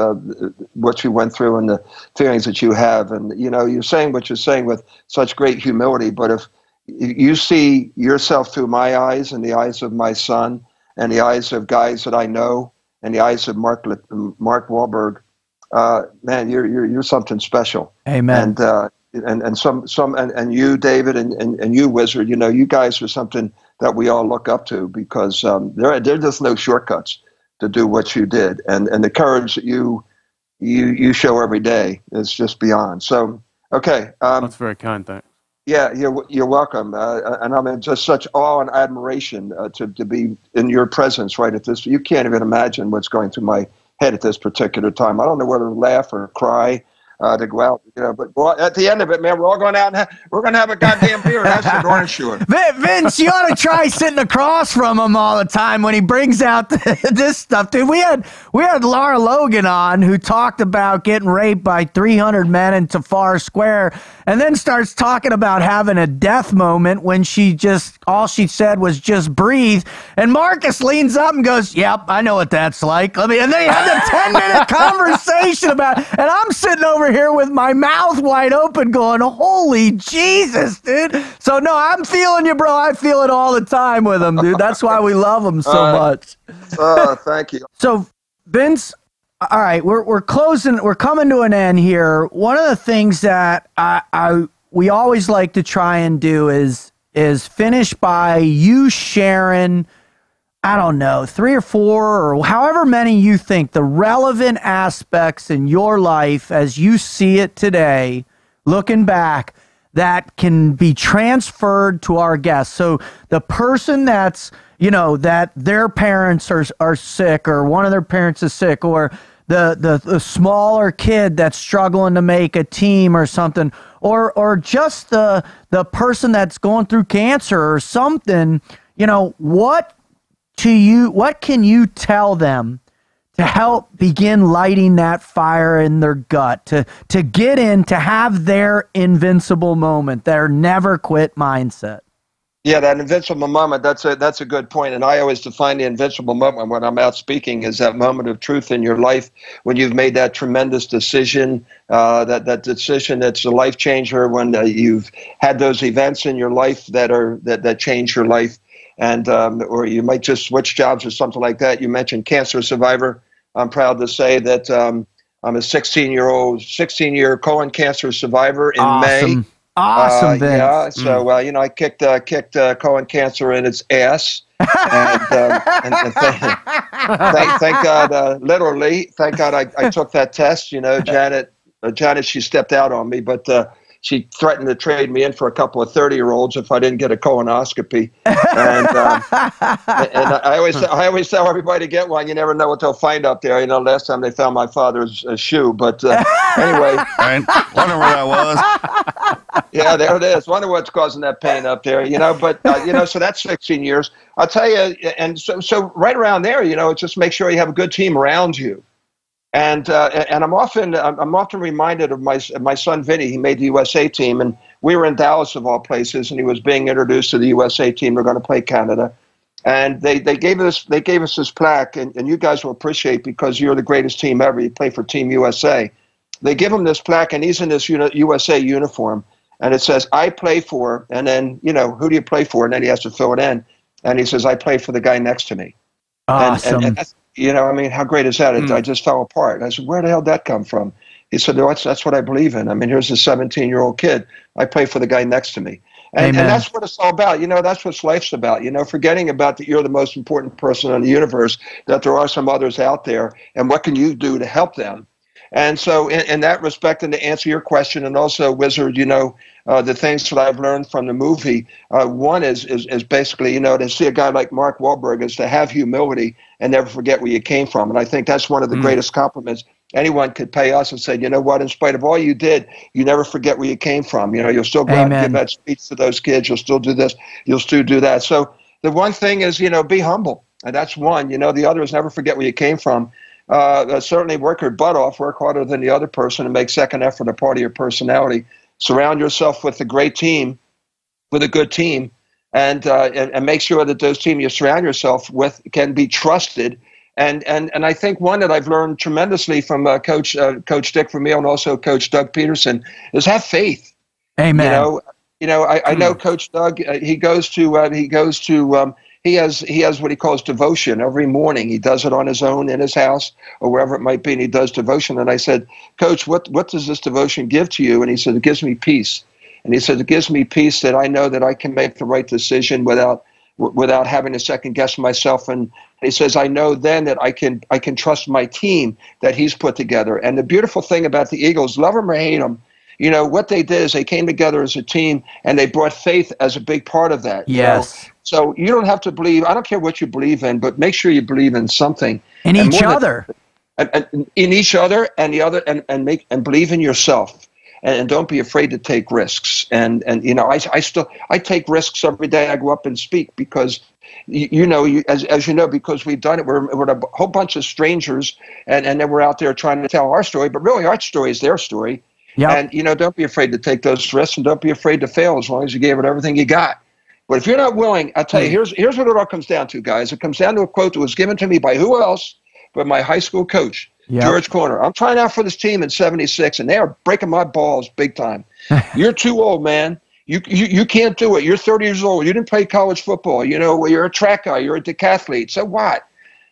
what you went through and the feelings that you have. And, you know, you're saying what you're saying with such great humility, but if you see yourself through my eyes and the eyes of my son, and the eyes of guys that I know, and the eyes of Mark Wahlberg, man, you're something special. Amen. And you, David, and you, Wizard, you know, you guys are something that we all look up to because there's just no shortcuts to do what you did, and the courage that you show every day is just beyond. So, okay, that's very kind. Thanks. Yeah, you're welcome, and I'm in just such awe and admiration to be in your presence right at this. You can't even imagine what's going through my head at this particular time. I don't know whether to laugh or cry to go out, you know. But at the end of it, man, we're all going out and we're going to have a goddamn beer. That's for darn sure. Vince, you ought to try sitting across from him all the time when he brings out this stuff, dude. We had Laura Logan on who talked about getting raped by 300 men in Tafar Square, and then starts talking about having a death moment when all she said was just breathe. And Marcus leans up and goes, "Yep, I know what that's like." And they had a 10-minute conversation about it, and I'm sitting over here with my mouth wide open going, holy Jesus, dude. So, no, I'm feeling you, bro. I feel it all the time with him, dude. That's why we love him so much. Thank you. So, Vince, all right, we're closing. We're coming to an end here. One of the things that we always like to try and do is finish by you sharing, I don't know, 3 or 4 or however many you think the relevant aspects in your life as you see it today, looking back, that can be transferred to our guests. So the person that's, you know, that their parents are sick, or one of their parents is sick, or the smaller kid that's struggling to make a team or something, or just the person that's going through cancer or something, you know, what can you tell them to help begin lighting that fire in their gut, to get in, to have their invincible moment, their never quit mindset? Yeah, that invincible moment, that's a good point. And I always define the invincible moment when I'm out speaking as that moment of truth in your life when you've made that tremendous decision, that decision that's a life changer, when you've had those events in your life that change your life. And or you might just switch jobs or something like that. You mentioned cancer survivor. I'm proud to say that I'm a 16-year colon cancer survivor in May. Awesome, Vince. Yeah, so you know, I kicked colon cancer in its ass, and thank God, literally, thank God I took that test. You know, Janet, she stepped out on me, but she threatened to trade me in for a couple of 30-year-olds if I didn't get a colonoscopy. And I always tell everybody to get one. You never know what they'll find up there. You know, last time they found my father's shoe. But anyway. I wonder where that was. Yeah, there it is. Wonder what's causing that pain up there, but, so that's 16 years. I'll tell you, and so right around there, just make sure you have a good team around you. And I'm often reminded of my son Vinny. He made the USA team, and we were in Dallas of all places, and he was being introduced to the USA team. They're going to play Canada, and they gave us this plaque, and you guys will appreciate because you're the greatest team ever. You play for Team USA. They give him this plaque, and he's in this USA uniform, and it says "I play for," and then who do you play for, and then he has to fill it in, and he says "I play for the guy next to me." Awesome. And that's, how great is that? I just fell apart. I said, where the hell did that come from? He said, no, that's what I believe in. Here's a 17-year-old kid. I play for the guy next to me. And that's what it's all about. That's what life's about. Forgetting about that you're the most important person in the universe, that there are some others out there, and what can you do to help them? And so in that respect, and to answer your question, and also, Wizard, the things that I've learned from the movie, one is basically, to see a guy like Mark Wahlberg is to have humility and never forget where you came from. And I think that's one of the greatest compliments anyone could pay us, and say, you know what, in spite of all you did, you never forget where you came from. You'll still go out and give that speech to those kids. You'll still do this. You'll still do that. So the one thing is, be humble. And that's one. The other is never forget where you came from. Certainly work your butt off, work harder than the other person, and make second effort a part of your personality. Surround yourself with a great team, with a good team, and make sure that those team you surround yourself with can be trusted. And I think one that I've learned tremendously from Coach Dick Vermeil and also Coach Doug Peterson is have faith. Amen. I know Coach Doug. He has what he calls devotion every morning. He does it on his own in his house or wherever it might be, and he does devotion. And I said, Coach, what does this devotion give to you? And he said, it gives me peace. And he said, it gives me peace that I know that I can make the right decision without having to second guess myself. And he says, I know then that I can trust my team that he's put together. And the beautiful thing about the Eagles, love them or hate them, what they did is they came together as a team, and they brought faith as a big part of that. Yes. So you don't have to believe. I don't care what you believe in, but make sure you believe in something. In each other. In each other, and the other, and believe in yourself, and don't be afraid to take risks. And I take risks every day I go up and speak, because as you know, because we've done it, we're a whole bunch of strangers, and then we're out there trying to tell our story, but really our story is their story. Yep. And don't be afraid to take those risks, and don't be afraid to fail as long as you gave it everything you got. But if you're not willing, I'll tell you, here's what it all comes down to, guys. It comes down to a quote that was given to me by who else but my high school coach, George Corner. I'm trying out for this team in '76, and they are breaking my balls big time. You're too old, man. You can't do it. You're 30 years old. You didn't play college football. You're a track guy. You're a decathlete. So what?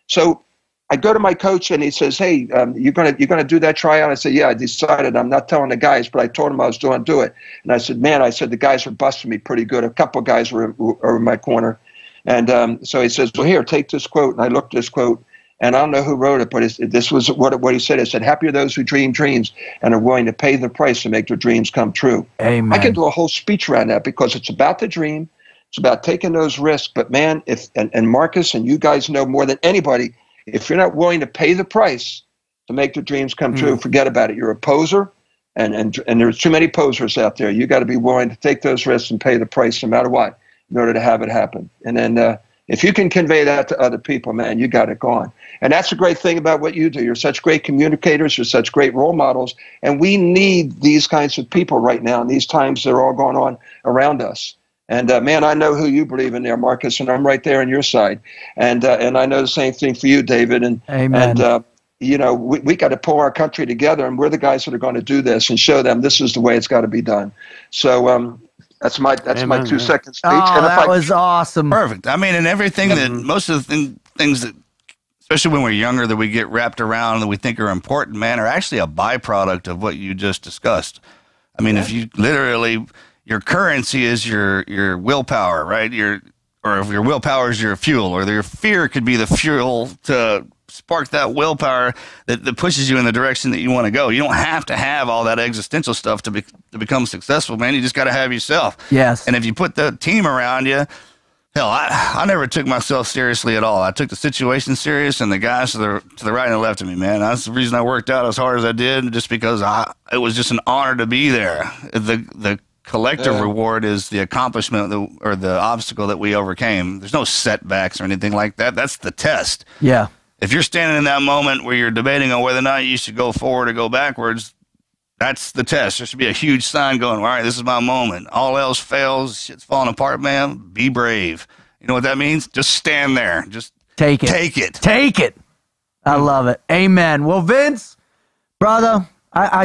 So I go to my coach, and he says, hey, you're gonna do that tryout? I said, yeah, I decided. I'm not telling the guys, but I told them I was going to do it. And I said, man, the guys are busting me pretty good. A couple of guys were in my corner. And so he says, well, here, take this quote. And I looked at this quote, and I don't know who wrote it, but this was what he said. It said, happy are those who dream dreams and are willing to pay the price to make their dreams come true. Amen. I can do a whole speech around that, because it's about the dream. It's about taking those risks. But, man, and Marcus, and you guys know more than anybody, if you're not willing to pay the price to make the dreams come true, forget about it. You're a poser, and there's too many posers out there. You got to be willing to take those risks and pay the price no matter what in order to have it happen. And then if you can convey that to other people, man, you got it going. And that's the great thing about what you do. You're such great communicators. You're such great role models. And we need these kinds of people right now in these times that are all going on around us. And, man, I know who you believe in there, Marcus, and I'm right there on your side. And I know the same thing for you, David. And, Amen. And we got to pull our country together, and we're the guys that are going to do this and show them this is the way it's got to be done. So that's my 2-second speech. Oh, that was awesome. Perfect. And everything that most of the things that, especially when we're younger, that we get wrapped around that we think are important, man, are actually a byproduct of what you just discussed. If you literally... Your currency is your willpower, right? Or if your willpower is your fuel, or your fear could be the fuel to spark that willpower that pushes you in the direction that you want to go. You don't have to have all that existential stuff to become successful, man. You just got to have yourself. Yes. And if you put the team around you, hell, I never took myself seriously at all. I took the situation serious, and the guys to the right and the left of me, man. That's the reason I worked out as hard as I did, just because it was just an honor to be there. The collective reward is the accomplishment or the obstacle that we overcame. There's no setbacks or anything like that. That's the test. Yeah. If you're standing in that moment where you're debating on whether or not you should go forward or go backwards, that's the test. There should be a huge sign going, all right, this is my moment. All else fails, shit's falling apart, man. Be brave. You know what that means? Just stand there. Just take it. Take it. Take it. I love it. Amen. Well, Vince, brother,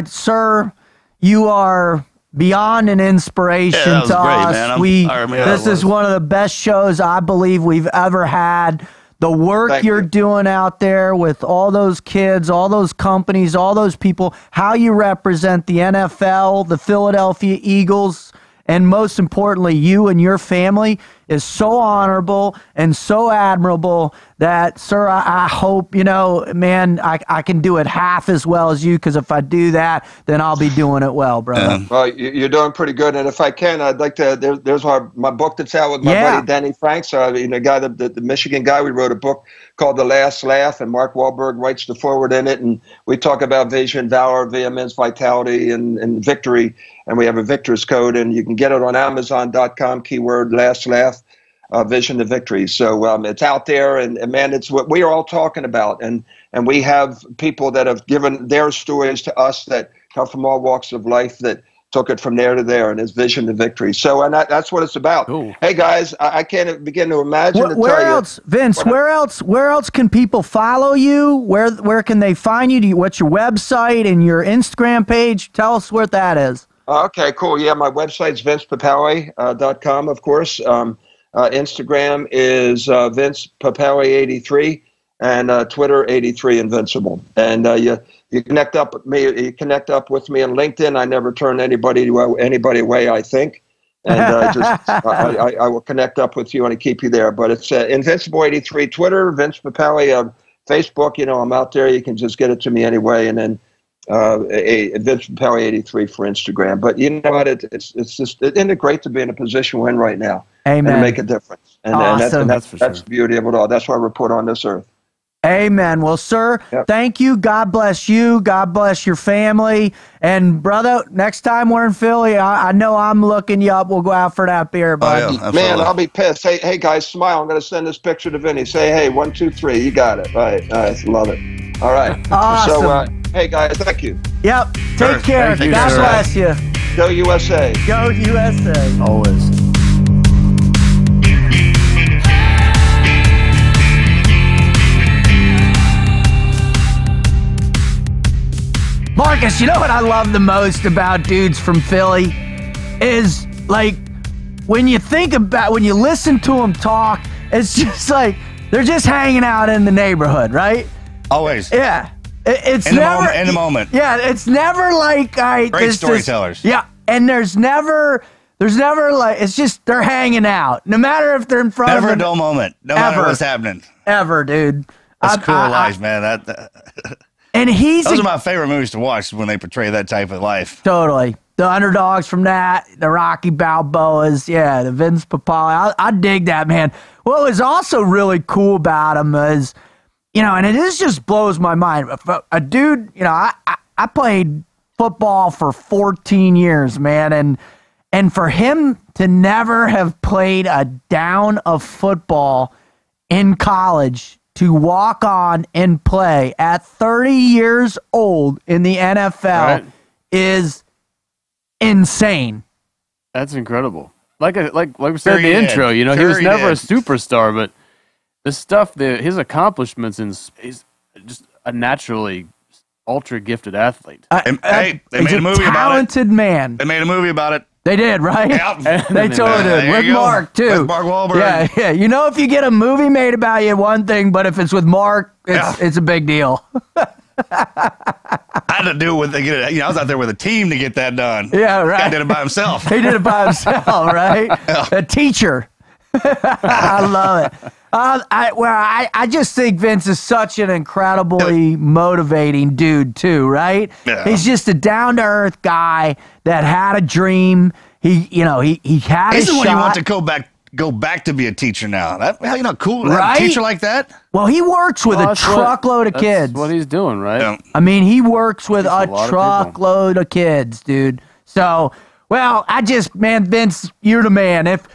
sir, you are beyond an inspiration that was to great, us. man. This is one of the best shows I believe we've ever had. The work you're doing out there with all those kids, all those companies, all those people, how you represent the NFL, the Philadelphia Eagles, and most importantly, you and your family is so honorable and so admirable that, sir, I hope, man, I can do it half as well as you, because if I do that, then I'll be doing it well, brother. Well, you're doing pretty good. And if I can, I'd like to, there's my book that's out with my buddy Danny Franks, the guy, the Michigan guy. We wrote a book called The Last Laugh, and Mark Wahlberg writes the foreword in it. And we talk about vision, valor, vehemence, vitality, and victory. And we have a victor's code, and you can get it on Amazon.com, keyword Last Laugh. Vision to Victory. So it's out there, and man, it's what we are all talking about. And we have people that have given their stories to us that come from all walks of life that took it from there to there, and it's Vision to Victory. So, and that's what it's about. Ooh. Hey guys, I can't begin to imagine. Where else, Vince? Where else can people follow you? Where can they find you? What's your website and your Instagram page? Tell us where that is. Okay, cool. Yeah, my website's vincepapale.com, of course. Instagram is Vince Papale 83, and Twitter 83 Invincible. And you connect up with me. You connect up with me on LinkedIn. I never turn anybody away, I think. And I will connect up with you and keep you there. But it's Invincible 83 Twitter, Vince Papale Facebook. I'm out there. You can just get it to me anyway. And then Vince Papale 83 for Instagram. But you know what? It's just, isn't it great to be in a position we're in right now? Amen. And make a difference. And, awesome. that's the beauty of it all. That's why we're put on this earth. Amen. Well, sir, thank you. God bless you. God bless your family. And, brother, next time we're in Philly, I know I'm looking you up. We'll go out for that beer, bud. Oh, yeah, man, I'll be pissed. Hey, guys, smile. I'm going to send this picture to Vinny. Say, hey, 1, 2, 3. You got it. All right. Nice. Love it. All right. Awesome. So, hey, guys, thank you. Yep. Take care. Thank you, God bless you. Go USA. Go USA. Always. Marcus, you know what I love the most about dudes from Philly is, like, when you listen to them talk, it's just like they're just hanging out in the neighborhood, right? Always. Yeah. It's In never the moment. Yeah, it's never like Great storytellers. Yeah, and there's never like, it's just they're hanging out. No matter if they're in front Never of a dull moment. No matter what's happening. Ever, dude. That's cool life, man. And those are my favorite movies to watch when they portray that type of life. Totally. The underdogs from that, the Rocky Balboas, the Vince Papale. I dig that, man. What was also really cool about him is, and it just blows my mind. A dude, I played football for 14 years, man, and for him to never have played a down of football in college, to walk on and play at 30 years old in the NFL is insane. That's incredible. Like we said in the intro, he was never a superstar, but the stuff his accomplishments, he's just a naturally ultra gifted athlete. They made a movie about it. Talented man. They made a movie about it. They did, right? Yep. They totally did. With Mark, too. With Mark Wahlberg. Yeah. If you get a movie made about you, one thing, but if it's with Mark, it's a big deal. I had to do with I was out there with a team to get that done. Yeah, right. Guy did it by himself. He did it by himself, right? A teacher. I love it. I just think Vince is such an incredibly motivating dude too, right? Yeah. He's just a down to earth guy that had a dream. He had He's a the one you want shot. to go back to be a teacher now. Cool, Right? A teacher like that. Well, he works with a truckload of kids. That's what he's doing, right? Yeah. I mean, he works with a lot of truckload of kids, dude. So, Well, man, Vince, you're the man. If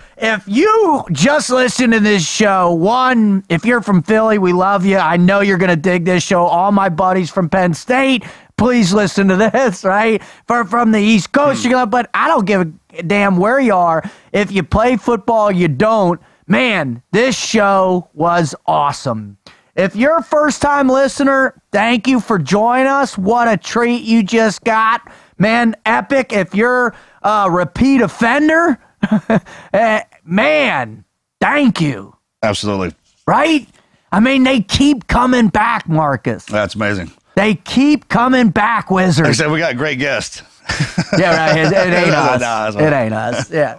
you just listen to this show, one, if you're from Philly, we love you. I know you're going to dig this show. All my buddies from Penn State, please listen to this, right? From the East Coast, you're gonna, but I don't give a damn where you are. If you play football, you don't. Man, this show was awesome. If you're a first-time listener, thank you for joining us. What a treat you just got. Man, epic. If you're a repeat offender, man, thank you. Absolutely. Right? I mean, they keep coming back, Marcus. That's amazing. They keep coming back, Wizards. Except we got a great guest. Yeah, right. It ain't us. No, it ain't us. Yeah.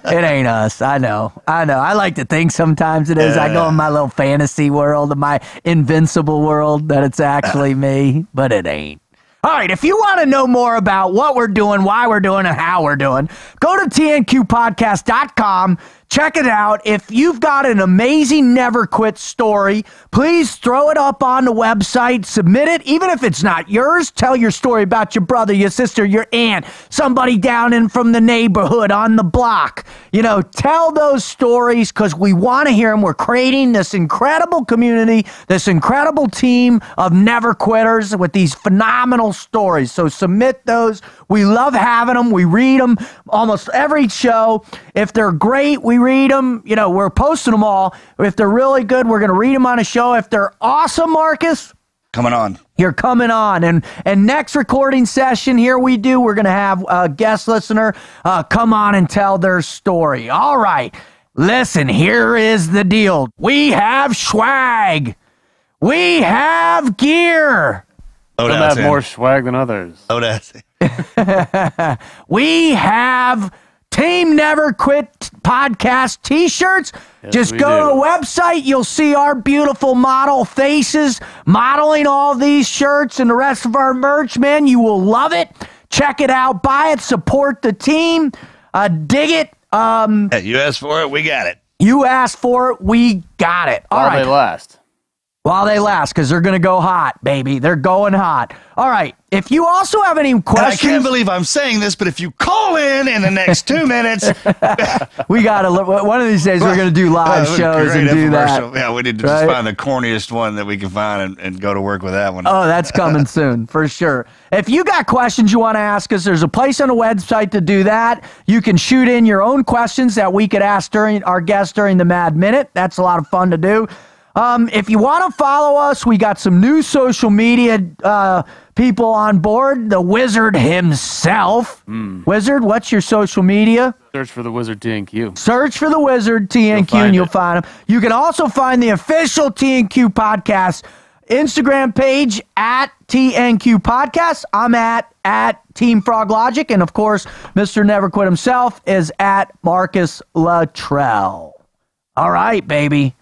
It ain't us. I know. I like to think sometimes it is. Yeah. I go in my little fantasy world, in my Invincible world, that it's actually me, but it ain't. All right, if you want to know more about what we're doing, why we're doing, and how we're doing, go to tnqpodcast.com. Check it out. If you've got an amazing Never Quit story, please throw it up on the website. Submit it. Even if it's not yours, tell your story about your brother, your sister, your aunt, somebody down in from the neighborhood on the block. You know, tell those stories because we want to hear them. We're creating this incredible community, this incredible team of Never Quitters with these phenomenal stories. So submit those. We love having them. We read them almost every show. If they're great, we read them. You know, we're posting them all. If they're really good, we're going to read them on a show. If they're awesome, Marcus, Coming on. you're coming on. And next recording session, we're going to have a guest listener come on and tell their story. All right. Listen, here is the deal. We have swag. We have gear. Oh, Some have more swag than others. Oh, that's We have Team Never Quit podcast t-shirts. Yes, Just we go do. to the website. You'll see our beautiful model faces modeling all these shirts and the rest of our merch, man. You will love it. Check it out. Buy it. Support the team. Dig it. Hey, you asked for it, we got it. You asked for it. We got it. All While right. they last. While they last, because they're going to go hot, baby. They're going hot. All right. If you also have any And I questions, can't believe I'm saying this, but if you call in the next 2 minutes, we got to. One of these days, we're going to do live shows great and do infomercial. that. Yeah, we need to Right? just find the corniest one that we can find and go to work with that one. Oh, that's coming soon for sure. If you got questions you want to ask us, there's a place on the website to do that. You can shoot in your own questions that we could ask during our guests during the Mad Minute. That's a lot of fun to do. If you want to follow us, we got some new social media people on board. The Wizard himself. Wizard, what's your social media? Search for the Wizard TNQ. Search for the Wizard TNQ and you'll find him. You can also find the official TNQ podcast Instagram page at TNQ Podcast. I'm at Team Frog Logic. And of course, Mr. Never Quit himself is at Marcus Luttrell. All right, baby.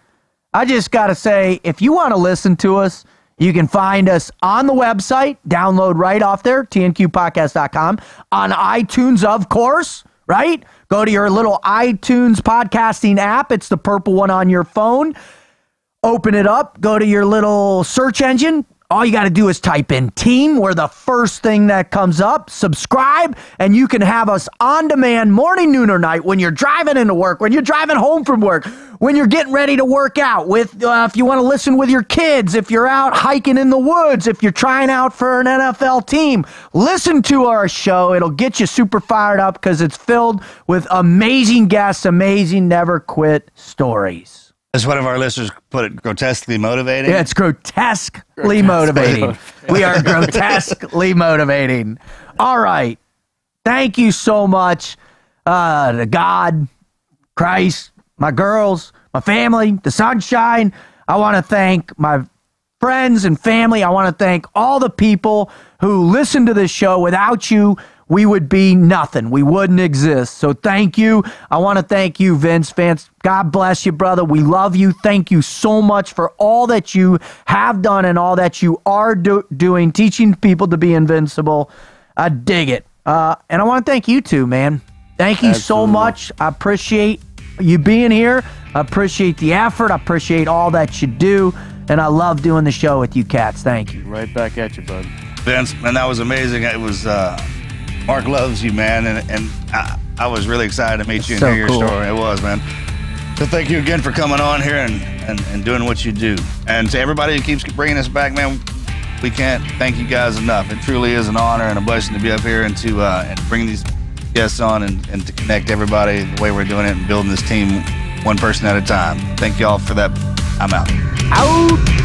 I just got to say, if you want to listen to us, you can find us on the website, download right off there, tnqpodcast.com, on iTunes, of course, right? Go to your little iTunes podcasting app. It's the purple one on your phone. Open it up, go to your little search engine. All you got to do is type in team. We're the first thing that comes up. Subscribe, and you can have us on demand morning, noon, or night when you're driving into work, when you're driving home from work, when you're getting ready to work out, with if you want to listen with your kids, if you're out hiking in the woods, if you're trying out for an NFL team. Listen to our show. It'll get you super fired up because it's filled with amazing guests, amazing Never Quit stories. As one of our listeners put it, grotesquely motivating. Yeah, it's grotesquely motivating. We are grotesquely motivating. All right. Thank you so much to God, Christ, my girls, my family, the sunshine. I want to thank my friends and family. I want to thank all the people who listen to this show. Without you, we would be nothing. We wouldn't exist. So thank you. I want to thank you, Vince. God bless you, brother. We love you. Thank you so much for all that you have done and all that you are doing, teaching people to be invincible. I dig it. And I want to thank you too, man. Thank you so much. I appreciate you being here. I appreciate the effort. I appreciate all that you do. And I love doing the show with you cats. Thank you. Right back at you, bud. Vince, man, that was amazing. It was Mark loves you, man, and I was really excited to meet you and So hear your cool. story. It was, man. So thank you again for coming on here and doing what you do. And to everybody who keeps bringing us back, man, we can't thank you guys enough. It truly is an honor and a blessing to be up here and to and bring these guests on and to connect everybody the way we're doing it and building this team one person at a time. Thank you all for that. I'm out. Out.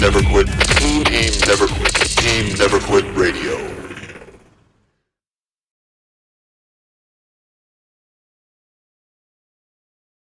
Never quit. Team Never Quit. Team Never Quit Radio.